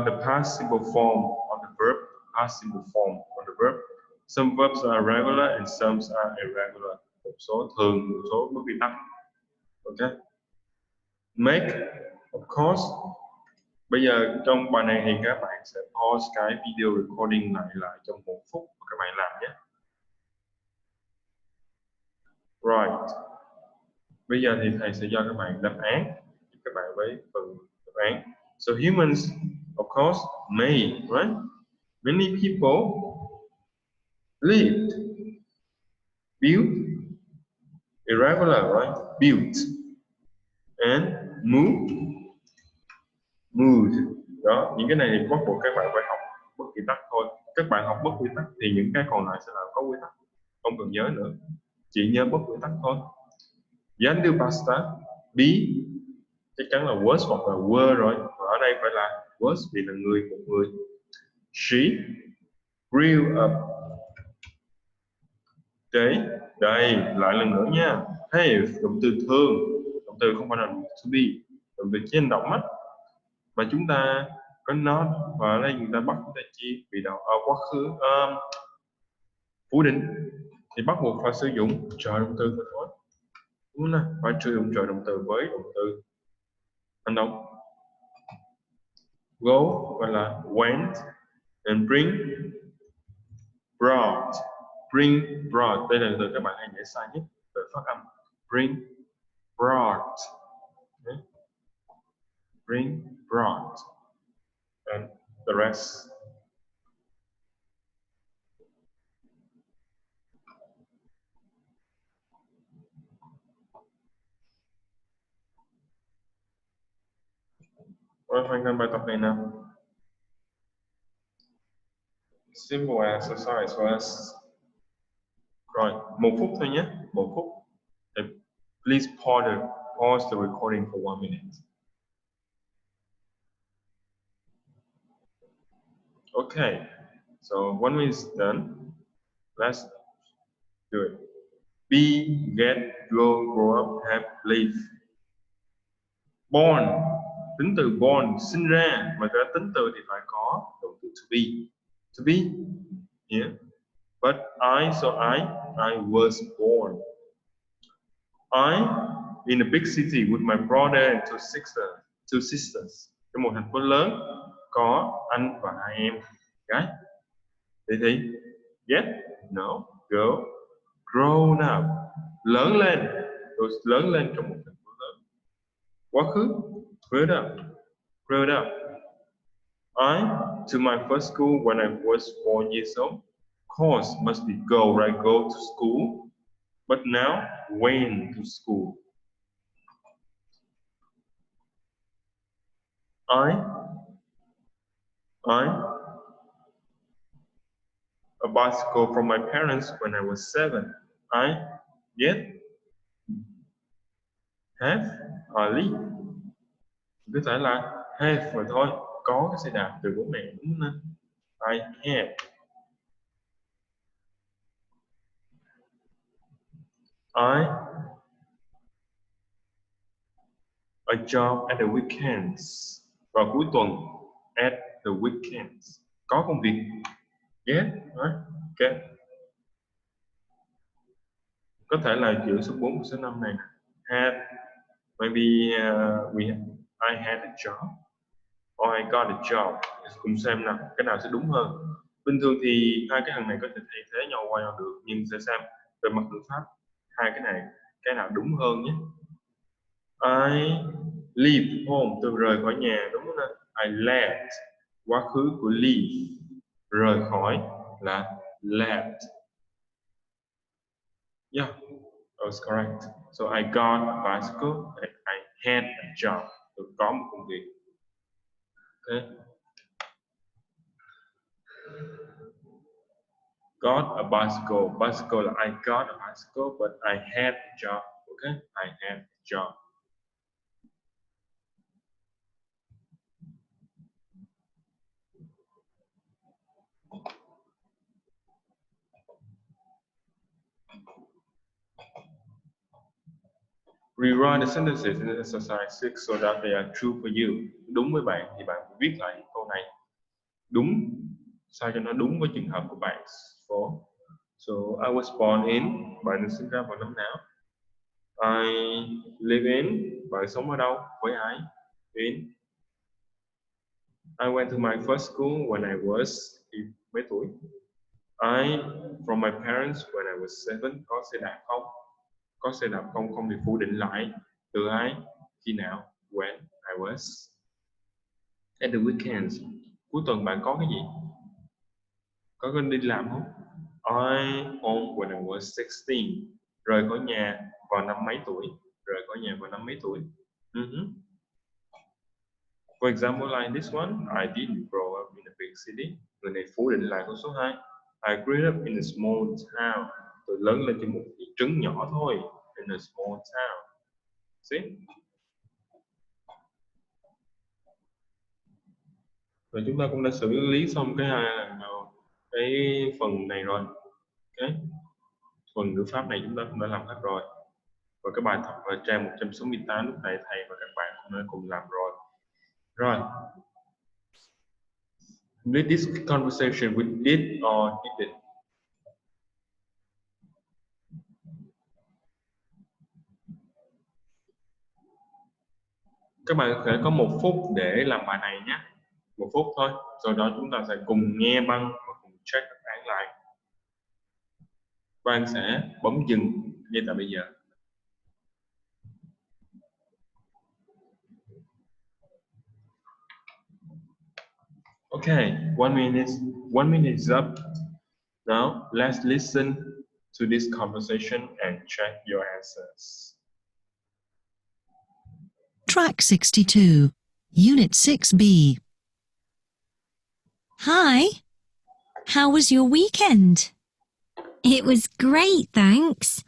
the past simple form of the verb. Past simple form of the verb. Some verbs are regular and some are irregular. Một số thường, một số bất quy tắc. Okay. Make, of course. Bây giờ trong bài này thì các bạn sẽ pause cái video recording lại trong 1 phút và các bạn làm nhé. Right. Bây giờ thì thầy sẽ cho các bạn đáp án, giúp các bạn với phần đáp án. So humans, of course, may, right? Many people lived, built, irregular, right? Built, and moved. Đó, những cái này thì bắt buộc các bạn phải học bất quy tắc thôi. Các bạn học bất quy tắc thì những cái còn lại sẽ là có quy tắc, không cần nhớ nữa, chỉ nhớ bất quy tắc thôi. Yandu pasta, be chắc chắn là was hoặc là were rồi, và ở đây phải là was vì là một người. She grew up. Đây lại lần nữa nha. Have, động từ thường, động từ không phải là to be, động từ chỉ hành động á. Mà chúng ta có not và ở đây người ta bắt chúng ta chi bị đầu quá khứ phủ định thì bắt buộc phải sử dụng trợ động từ thôi. Đúng không? Phải sử dụng trợ động từ với động từ hành động. Go gọi là went and bring, brought. Bring, brought, đây là từ các bạn hay dễ sai nhất về phát âm. Bring, brought. Okay. Bring, brought, and the rest. Rồi hoàn thành bài tập này nào. Simple exercise for us. Rồi, 1 phút thôi nhé, 1 phút. Please pause the recording for 1 minute. Okay, so 1 minute is done. Let's do it. Be, get, go, grow up, have, live. Born, tính từ born, sinh ra, mà cái tính từ thì phải có động từ to be. To be, yeah. But I was born. I in a big city with my brother and two sisters. Trong một thành phố lớn có anh và 2 em gái. Vậy thì get, no, go, grown up, lớn lên, rồi lớn lên trong một thành phố lớn. Quá khứ, growed up. I to my first school when I was 4 years old. Course must be go, right? Go to school. But now went to school. I a bicycle from my parents when I was 7. I get have or leave. Có thể là have rồi thôi. Có cái xe đạp từ bố mẹ đúng không? I have. A job at the weekends. Vào cuối tuần. At the weekends. Có công việc. Get. Get. Có thể là giữa số 4 và số 5 này. Had. Maybe I had a job. Or I got a job. Cùng xem nào. Cái nào sẽ đúng hơn. Bình thường thì hai cái hàng này có thể thay thế nhau qua nhau được. Nhưng sẽ xem về mặt ngữ pháp. Hai cái này. Cái nào đúng hơn nhé. I leave home. Từ rời khỏi nhà. Đúng không nào? I left. Quá khứ của leave. Rời khỏi là left. Yeah, that's correct. So I got a bicycle and I had a job. Tôi có một công việc. Okay. Got a bicycle. Bicycle là I got a bicycle, but I had a job. Okay, I had a job. Rewrite the sentences in exercise 6 so that they are true for you. Đúng với bạn thì bạn viết lại câu này. Đúng, sao cho nó đúng với trường hợp của bạn. So I was born in. Bạn được sinh ra vào năm nào? I live in. Bạn sống ở đâu? Với ai? In. I went to my first school when I was mấy tuổi? I from my parents when I was 7. Có xe đạp không? Có xe đạp không? Không thì phủ định lại. Từ ai? Khi nào? When I was at the weekends. Cuối tuần bạn có cái gì? Có đi làm không? I home when I was 16. Rời khỏi nhà vào năm mấy tuổi? Rời khỏi nhà vào năm mấy tuổi? For example, like this one, I didn't grow up in a big city. Người này phủ định lại câu số 2. I grew up in a small town. Tôi lớn lên trên một thị trấn nhỏ thôi. In a small town. See? Rồi chúng ta cũng đã xử lý xong cái phần này rồi. Okay. Phần ngữ pháp này chúng ta cũng đã làm hết rồi. Và cái bài tập ở trang 168 lúc này thầy và các bạn cũng đã cùng làm rồi. Rồi. Complete this conversation with did or didn't. Các bạn có thể có 1 phút để làm bài này nhé. 1 phút thôi. Sau đó chúng ta sẽ cùng nghe băng và cùng check đáp án lại. Bạn sẽ bấm dừng ngay tại bây giờ. Okay, 1 minute is up. Now let's listen to this conversation and check your answers. Track 62, Unit 6B. Hi, how was your weekend? It was great, thanks.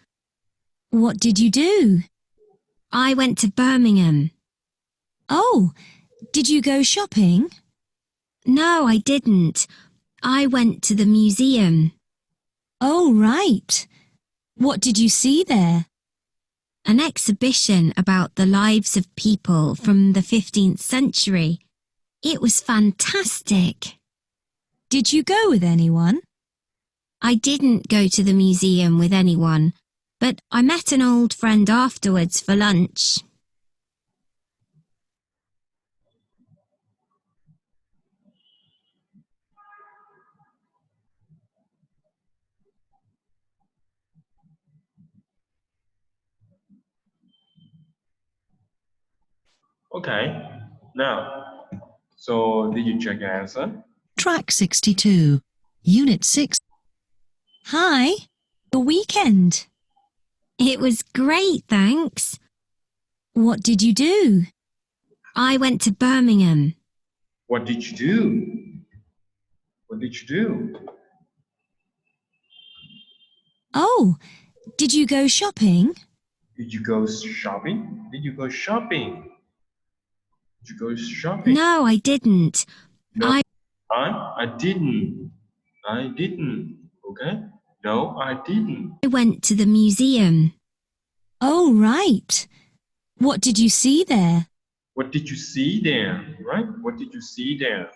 What did you do? I went to Birmingham. Oh, did you go shopping? No, I didn't. I went to the museum. Oh, right. What did you see there? An exhibition about the lives of people from the 15th century. It was fantastic. Did you go with anyone? I didn't go to the museum with anyone, but I met an old friend afterwards for lunch. Okay, now, so did you check your answer? Track 62, Unit 6. Hi, your weekend. It was great, thanks. What did you do? I went to Birmingham. What did you do? What did you do? Oh, did you go shopping? Did you go shopping? Did you go shopping? Did you go shopping? No, I didn't. No, I didn't. I didn't. Okay? No, I didn't. I went to the museum. Oh, right. What did you see there? What did you see there? Right? What did you see there?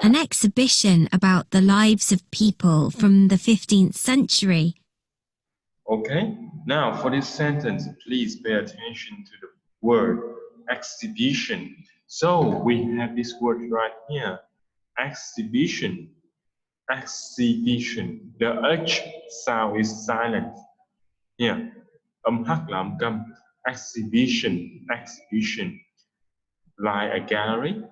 An exhibition about the lives of people from the 15th century. Okay? Now, for this sentence, please pay attention to the word exhibition. So, we have this word right here. Exhibition. Exhibition. The H sound is silent. Here. Âm H là âm câm. Exhibition. Exhibition. Like a gallery.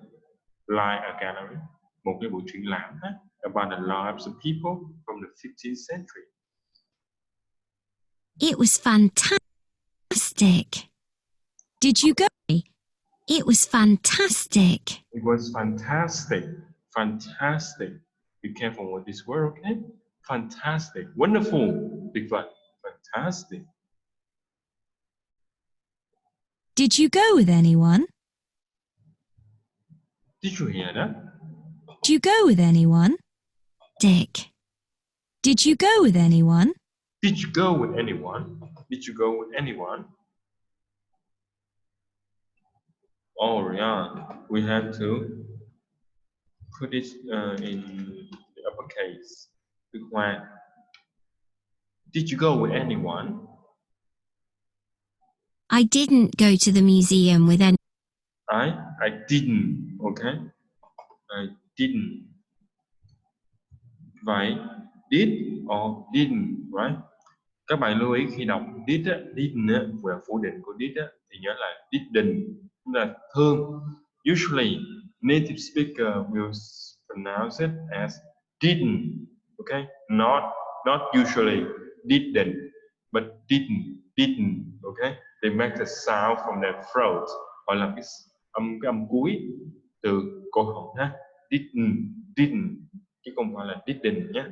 Like a gallery. Một cái buổi triển lãm about the lives of people from the 15th century. It was fantastic. Did you go? It was fantastic. It was fantastic. Fantastic. Be careful with this word, okay? Fantastic. Wonderful. Tuyệt vời. Fantastic. Did you go with anyone? Did you hear that? Did you go with anyone? Dick. Did you go with anyone? Did you go with anyone? Did you go with anyone? Oh, yeah. We have to put it in the uppercase. Từ khoa. Did you go with anyone? I didn't go to the museum with any. I didn't. Okay. I didn't. Vậy, did or didn't, right? Các bạn lưu ý khi đọc did á, didn't á, và phủ định của did á, thì nhớ là didn't, tức là thường. Usually, native speaker will pronounce it as didn't, okay? Not usually didn't, but didn't, okay? They make a sound from their throat, họ làm cái âm cuối từ cổ họng ha. Didn't, chứ không phải là didn't nhé.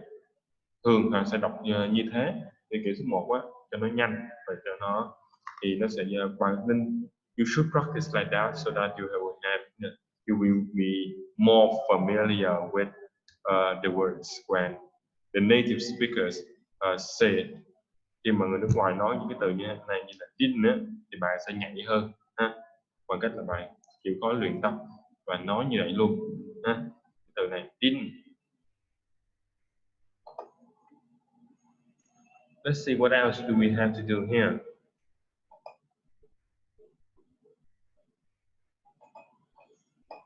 Thường họ sẽ đọc như thế thì kiểu số 1 á, cho nó nhanh và cho nó thì nó sẽ qua nên you should practice like that so that you will be more familiar with the words when the native speakers say it. Khi mà người nước ngoài nói những cái từ như thế này như là didn't á, thì bạn sẽ nhạy hơn ha, bằng cách là bạn chịu khó luyện tập và nói như vậy luôn ha. Cái từ này didn't. Let's see what else do we have to do here.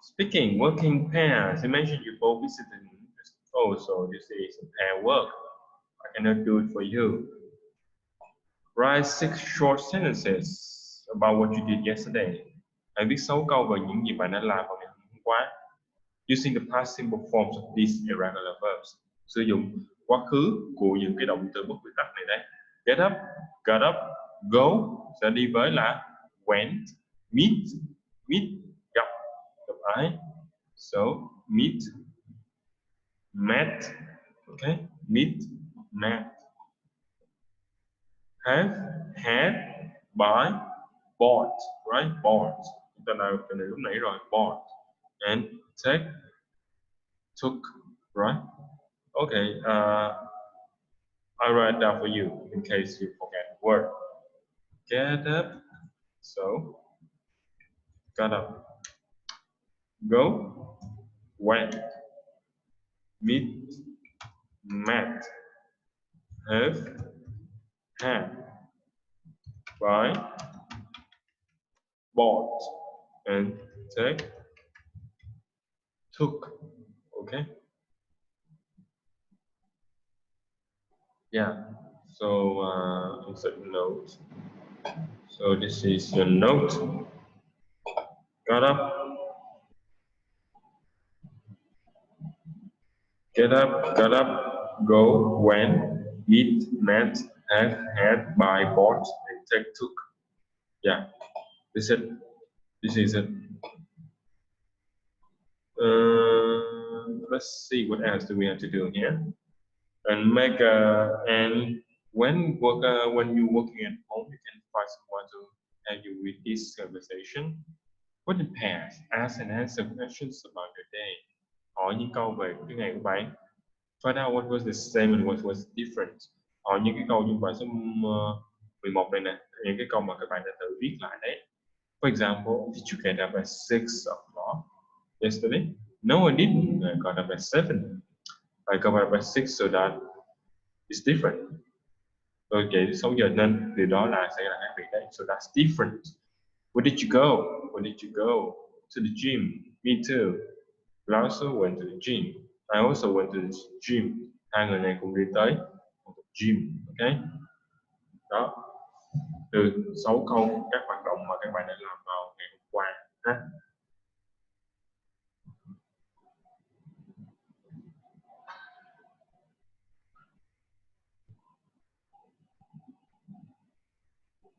Speaking, working pairs. I mentioned you both visited. Oh, so this is a pair work. I cannot do it for you. Write 6 short sentences about what you did yesterday. Hãy viết 6 câu về những gì bạn đã làm vào ngày hôm qua. Using the past simple forms of these irregular verbs. Sử dụng quá khứ của những cái động từ bất quy tắc này đấy. Get up, got up, go sẽ đi với là went, meet, gặp ai. So meet, met, okay, meet, met. Have, had, buy, bought, right? Bought. Từ này lúc nãy rồi, bought. And take, took, right? Okay, I'll write down for you in case you forget the word. Get up, so got up. Go, went. Meet, met. Have, had. Buy, bought. And take, took. Okay? Yeah. So insert note. So this is your note. Got up. Get up, got up, go, went, meet, met, have, had, buy, bought, and take, took. Yeah, this is it. This is it. Let's see what else do we have to do here. and make and when you're working at home, you can find someone to help you with this conversation. What the past? Ask and answer questions about your day. Hỏi những câu về cái ngày của bạn. Find out what was the same and what was different. Hỏi những cái câu như bài số 11 này nè, những cái câu mà các bạn đã tự viết lại đấy. For example, did you get up at 6 o'clock yesterday? No, I didn't. I got up at 7. I got up at 6, so that is different. Rồi vậy 6 giờ nên điều đó là sẽ là khác biệt đấy. So that's different. Where did you go? Where did you go? To the gym. Me too. I also went to the gym. I also went to the gym. Hai người này cùng đi tới gym. Ok. Đó. Từ 6 câu các hoạt động mà các bạn đã làm vào ngày hôm qua. Ha.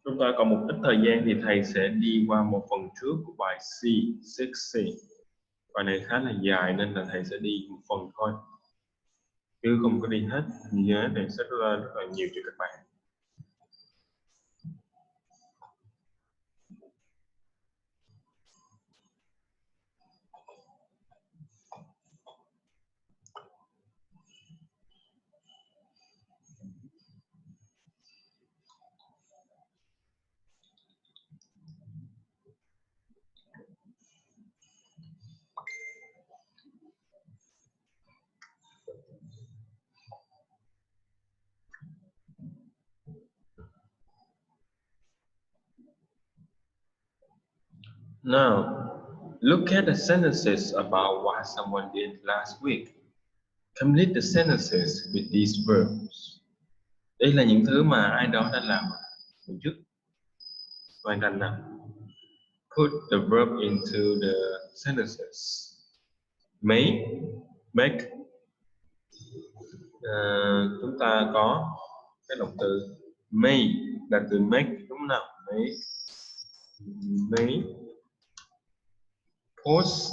Chúng ta còn một ít thời gian thì thầy sẽ đi qua một phần trước của bài C, 6C. Bài này khá là dài nên là thầy sẽ đi một phần thôi. Chứ không có đi hết, nhớ thầy sẽ rất là nhiều cho các bạn. Now, look at the sentences about what someone did last week. Complete the sentences with these verbs. Đây là những thứ mà ai đó đã làm hồi trước. Hoàn thành nào. Put the verb into the sentences. Make. Chúng ta có cái động từ may là từ make đúng không nào? Make. Post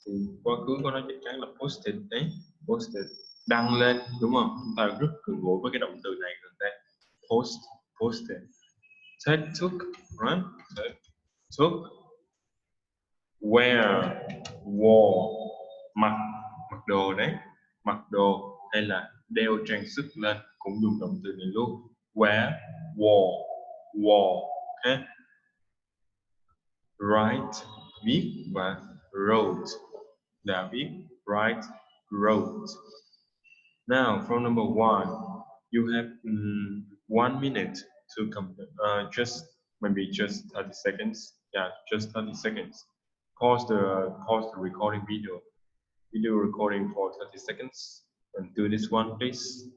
thì quá khứ của nó chắc chắn là posted đấy. Posted đăng lên đúng không? Chúng ta rất gần gũi với cái động từ này gần đây. Posted. Took, right? Took. Wear, wore, mặc đồ đấy, mặc đồ hay là đeo trang sức lên cũng dùng động từ này luôn. Wear, wore, okay? Write, viết và wrote là viết, write, wrote. Now from number 1, you have 1 minute to complete. Just 30 seconds. Yeah, just 30 seconds. Pause the recording video recording for 30 seconds and do this one, please.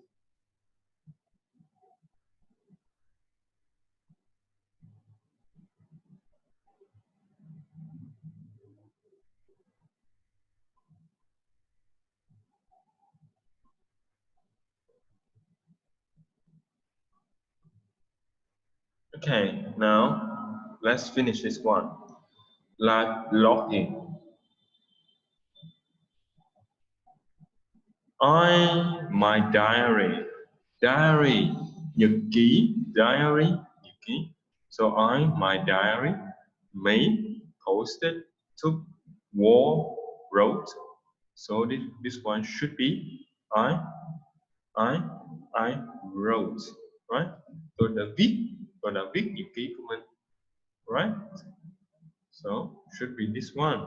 Okay, now let's finish this one. Log in. My diary, nhật ký, nhật ký. So my diary, made, posted, took, wore, wrote. So this one should be I wrote, right? Tôi đã viết nhật ký của mình, right? So should be this one.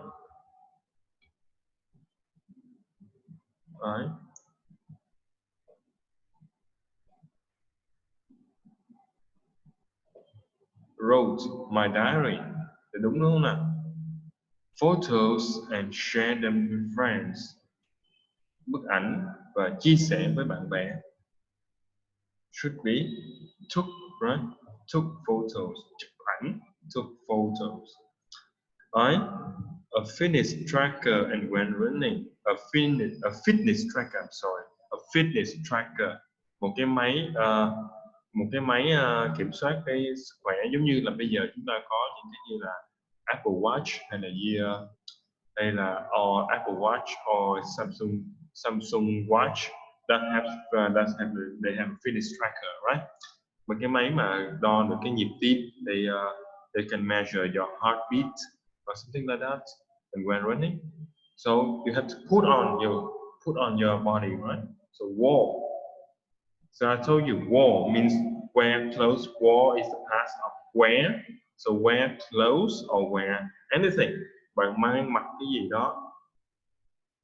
I wrote my diary. Thì đúng không nào? Photos and share them with friends. Bức ảnh và chia sẻ với bạn bè. Should be took, right? Took photos. Chụp ảnh. Took photos. A fitness tracker and went running. A fitness tracker. I'm sorry. A fitness tracker. Một cái máy kiểm soát cái sức khỏe, giống như là bây giờ chúng ta có những cái như là Apple Watch hay là Apple Watch or Samsung Watch they have a fitness tracker, right? Một cái máy mà đo được cái nhịp tim, they can measure your heartbeat or something like that, and when running, so you have to put on your body, right? So wall. So I told you wall means wear clothes. Wall is the past of wear. So wear clothes or wear anything. Bạn mang mặc cái gì đó,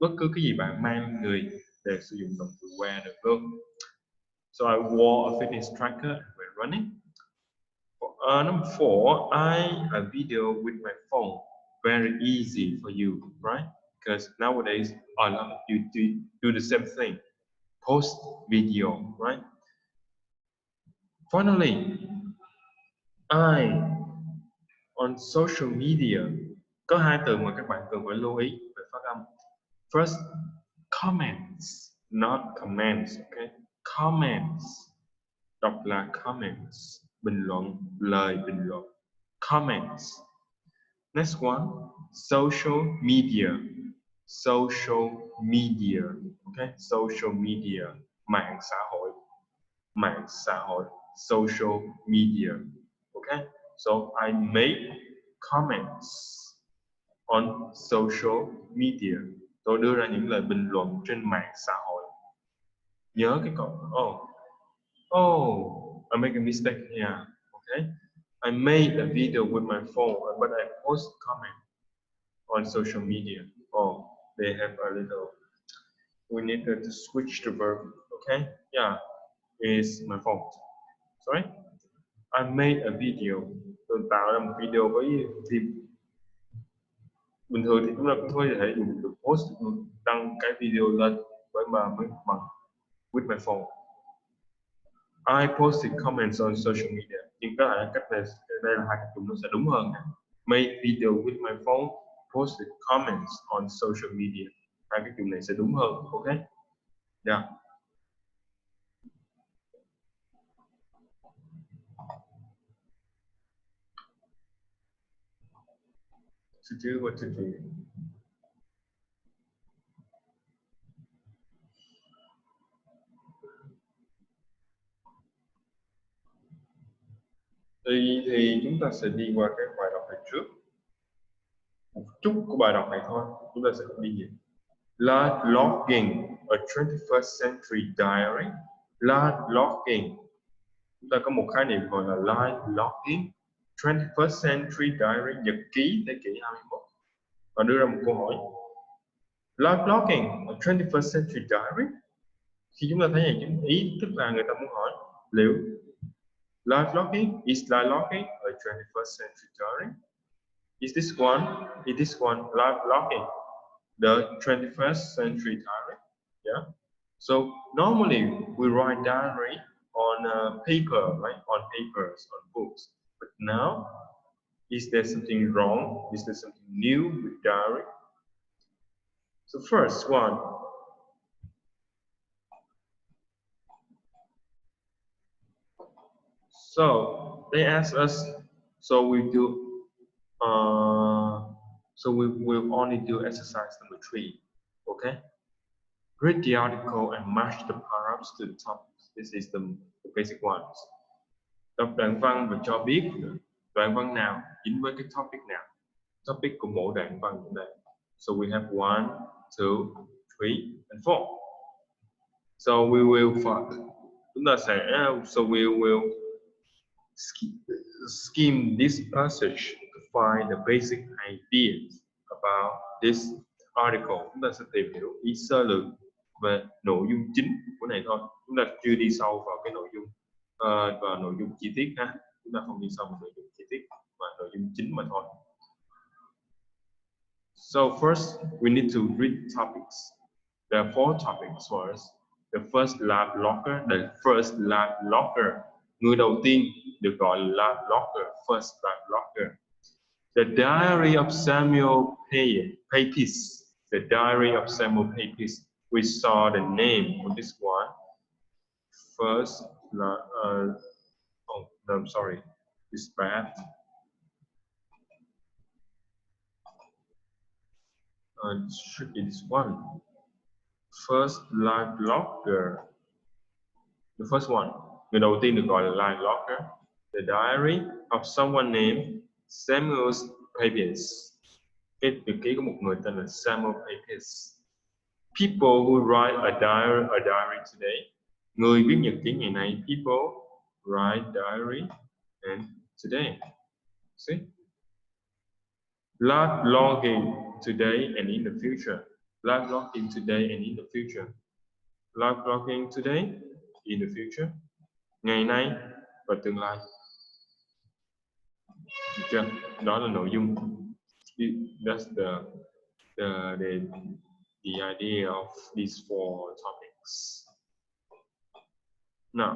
bất cứ cái gì bạn mang người đều sử dụng động từ wear được luôn. So I wore a fitness tracker when running. Number 4, a video with my phone. Very easy for you, right? Because nowadays a lot of you do the same thing. Post video, right? Finally, I on social media. Có hai từ mà các bạn cần phải lưu ý về phát âm. First, comments, not comments, okay? Comments, đọc là comments, bình luận, lời bình luận. Comments. Next one, social media. Social media, okay? Social media, mạng xã hội. Mạng xã hội, social media, okay? So I make comments on social media. Tôi đưa ra những lời bình luận trên mạng xã hội. Nhớ cái câu I make a mistake here, okay? I made a video with my phone, but I post comment on social media. They have a little. We need to switch the verb, okay? Yeah, it's my fault. Sorry. I made a video. Tôi tạo ra một video với phim. Bình thường thì chúng ta cũng có thể dùng từ post, đăng cái video lên với bằng with my phone. I posted comments on social media. Nhưng có thể cách này, đây là hai cách dùng nó sẽ đúng hơn. Made video with my phone, posted comments on social media. Hai cách dùng này sẽ đúng hơn, ok? Yeah. To do what to do. Thì chúng ta sẽ đi qua cái bài đọc này trước. Một chút của bài đọc này thôi, chúng ta sẽ không đi nhiều. Live logging, a 21st century diary. Live logging. Chúng ta có một khái niệm gọi là live logging, 21st century diary, nhật ký thế kỷ 21. Và đưa ra một câu hỏi. Live logging, a 21st century diary. Khi chúng ta thấy này, chúng ý tức là người ta muốn hỏi liệu live logging is live logging a 21st century diary? Is this one live logging the 21st century diary? Yeah. So normally we write diary on paper, right? On papers, on books. But now, is there something wrong? Is there something new with diary? So first one. So they ask us. So we will only do exercise number 3. Okay. Read the article and match the paragraphs to the topics. This is the basic ones. Đọc đoạn văn và cho biết đoạn văn nào dính với cái topic nào. Topic của mỗi đoạn văn như đây. So we have 1, 2, 3, and 4. So we will find. Chúng ta sẽ so we will skim this passage to find the basic ideas about this article. Chúng ta sẽ tìm hiểu ý sơ lược về nội dung chính của này thôi. Chúng ta chưa đi sâu vào cái nội dung và nội dung chi tiết ha. Chúng ta không đi sâu vào nội dung chi tiết và nội dung chính mà thôi. So first we need to read topics. There are 4 topics for us. The first lab logger. Người đầu tiên được gọi là lab logger. First lab logger. The diary of Samuel Pepys. The diary of Samuel Pepys. We saw the name of this one. First, no, I'm sorry, it's bad. Should be this one. First life logger. The first one. Người đầu tiên được gọi là life logger. The diary of someone named Samuel Pepys. Cái nhật ký của một người tên là Samuel Pepys. People who write a diary today. Người viết nhật ký ngày nay. People write diary and today. See? Life logging today and in the future. Life logging today and in the future. Life logging today, in the future. Ngày nay và tương lai. Được chưa? Đó là nội dung. That's the idea of these four topics. Now,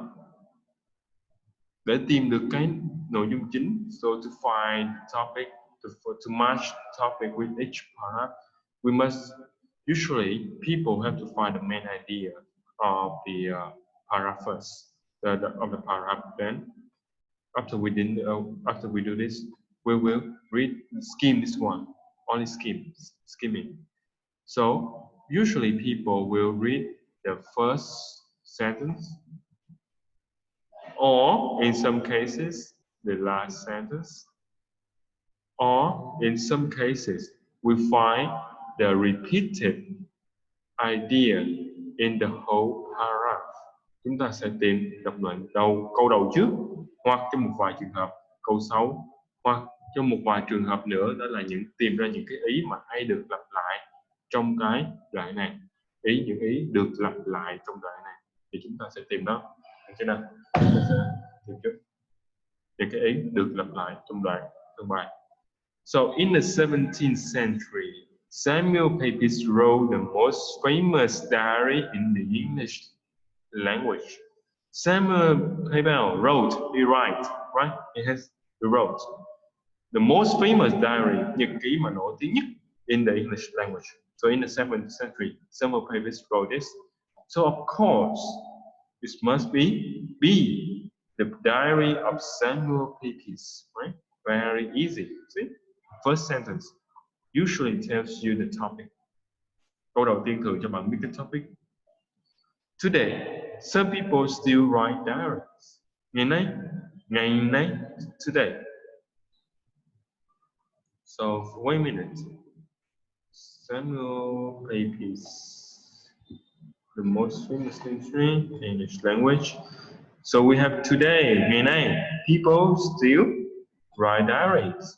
để tìm được cái nội dung chính, so to find topic, to match topic with each paragraph, we must usually people have to find the main idea of the paragraph first, of the paragraph. Then, after we do this, we will skim this one, only skimming. So usually people will read the first sentence, or in some cases the last sentence, or in some cases we find the repeated idea in the whole paragraph. Chúng ta sẽ tìm đọc lại câu đầu trước, hoặc trong một vài trường hợp câu sau, hoặc trong một vài trường hợp nữa đó là tìm ra những cái ý mà hay được lặp lại trong cái đoạn này, những ý được lặp lại trong đoạn này thì chúng ta sẽ tìm đó. Được chưa nào? Chúng ta sẽ tìm trước những cái ý được lặp lại trong trong bài. So in the 17th century, Samuel Pepys wrote the most famous diary in the English language. Samuel Pepys wrote the most famous diary, nhật ký mà nổi tiếng nhất in the English language. So in the 7th century, Samuel Pepys wrote this. So of course, it must be the diary of Samuel Pepys, right? Very easy. See, first sentence usually tells you the topic. Câu đầu tiên thường cho bạn biết cái topic. Today, some people still write diaries. Ngày nay, today. So wait a minute. Samuel Pepys, the most famous century in English language. So we have today, ngày nay, people still write diaries.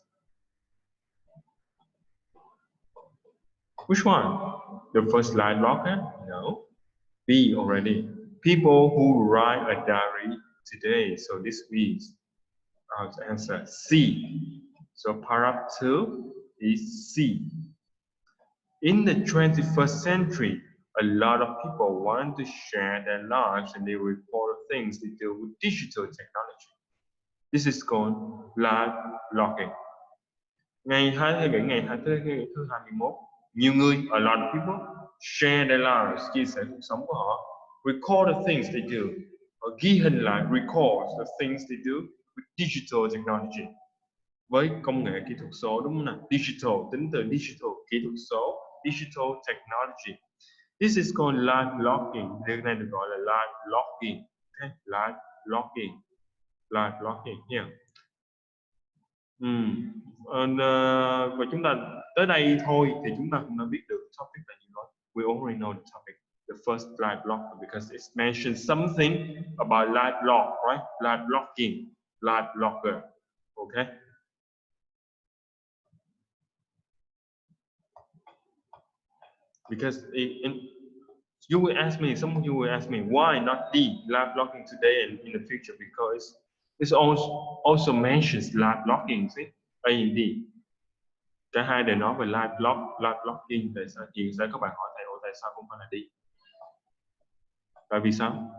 Which one? The first line logger? No. B already. People who write a diary today. So this is our answer. C. So paragraph 2 is C. In the 21st century, a lot of people want to share their lives and they report things they do with digital technology. This is called live blogging. Ngày thứ 21, nhiều người, a lot of people, share their lives, chia sẻ cuộc sống của họ, record the things they do, ghi hình lại, record the things they do with digital technology. Với công nghệ kỹ thuật số, đúng không nào? Digital, tính từ digital, kỹ thuật số, digital technology. This is called live blogging. Điều này được gọi là live blogging. Okay? Live blogging. Live blogging nha. Và chúng ta tới đây thôi thì chúng ta cũng đã biết được topic là gì rồi. We already know the topic, the first live blog, because it mentions something about live blog, right? Live blogging, live blogger. Okay. Because you will ask me, some of you will ask me, why not D, live blogging today and in the future? Because this also mentions live blogging, see? A and D. Cả hai đều nói về live blogging. Tại sao các bạn hỏi thầy tại sao không phải là D? Tại vì sao?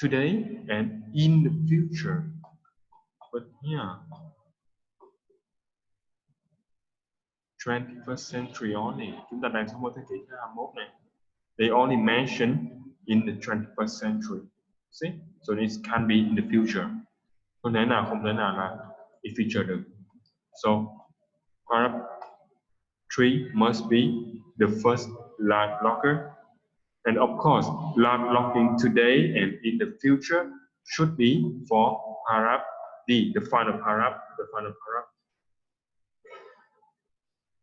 Today and in the future. But yeah, 21st century only. Chúng ta đang sống ở thế kỷ thứ 21 này. They only mention in the 21st century. See? So this can be in the future. Không thể nào là in future được. So paragraph 3 must be the first live blogger. And of course, lab blocking today and in the future should be for paragraph D, the final paragraph.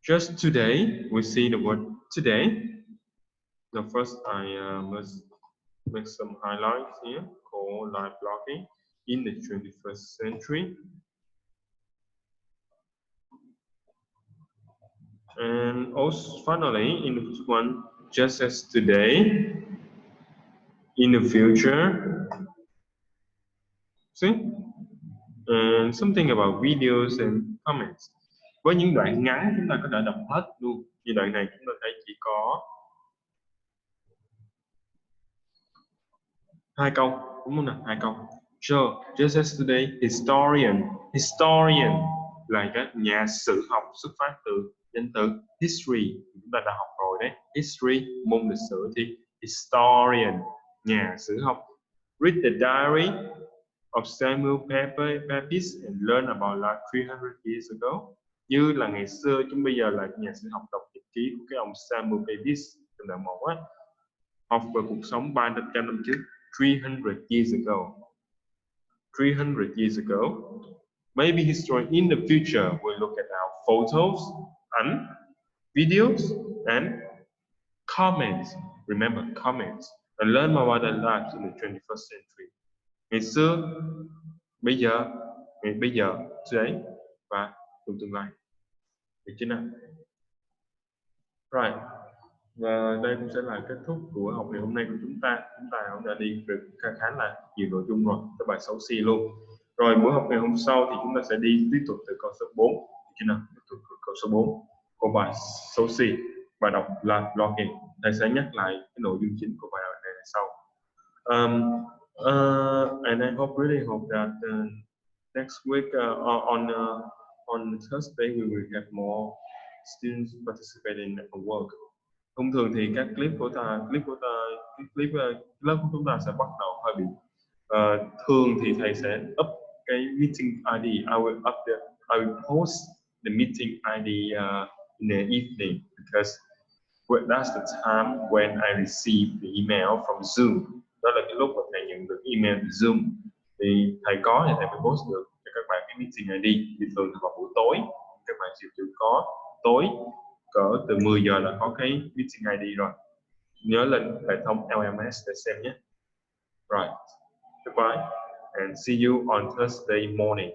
Just today, we see the word today. Now first, I must make some highlights here called live blogging in the 21st century. And also finally, in the one, just as today, in the future, see, and something about videos and comments. Với những đoạn ngắn chúng ta có thể đọc hết luôn. Như đoạn này chúng ta thấy chỉ có 2 câu, đúng không nào? 2 câu. So, just as today, historian là cái nhà sử học xuất phát từ danh từ history, chúng ta đã học rồi đấy. History, môn lịch sử thì historian, nhà sử học. Read the diary of Samuel Pepys and learn about like 300 years ago. Như là ngày xưa, chúng bây giờ là nhà sử học đọc nhật ký của cái ông Samuel Pepys, trong đoạn 1 á. Học về cuộc sống 300 năm trước, 300 years ago. 300 years ago. Maybe history in the future will look at our photos and videos and comments. Remember, comments. And learn more about their lives in the 21st century. Ngày xưa, bây giờ, today, và trong tương lai. Được chưa nào? Right. Và đây cũng sẽ là kết thúc của buổi học ngày hôm nay của chúng ta. Chúng ta cũng đã đi được khá là nhiều nội dung rồi, tới bài 6C luôn. Rồi buổi học ngày hôm sau thì chúng ta sẽ đi tiếp tục từ câu số 4. Được chưa nào? Tiếp tục câu số 4 của bài 6C, bài đọc là blogging. Thầy sẽ nhắc lại cái nội dung chính của bài này sau. And I really hope that next week on Thursday we will have more students participating in our work. Thông thường thì các clip lớp của chúng ta sẽ bắt đầu hơi bị thường thì thầy sẽ up cái meeting ID. I will post the meeting ID in the evening because that's the time when I receive the email from Zoom. Đó là cái lúc mà thầy nhận được email từ Zoom. Thì thầy có thì thầy mới post được cho các bạn cái meeting ID. Thì thường là vào buổi tối, các bạn chịu có tối cỡ từ 10 giờ là có cái meeting ID rồi. Nhớ lên hệ thống LMS để xem nhé. Right. Goodbye and see you on Thursday morning.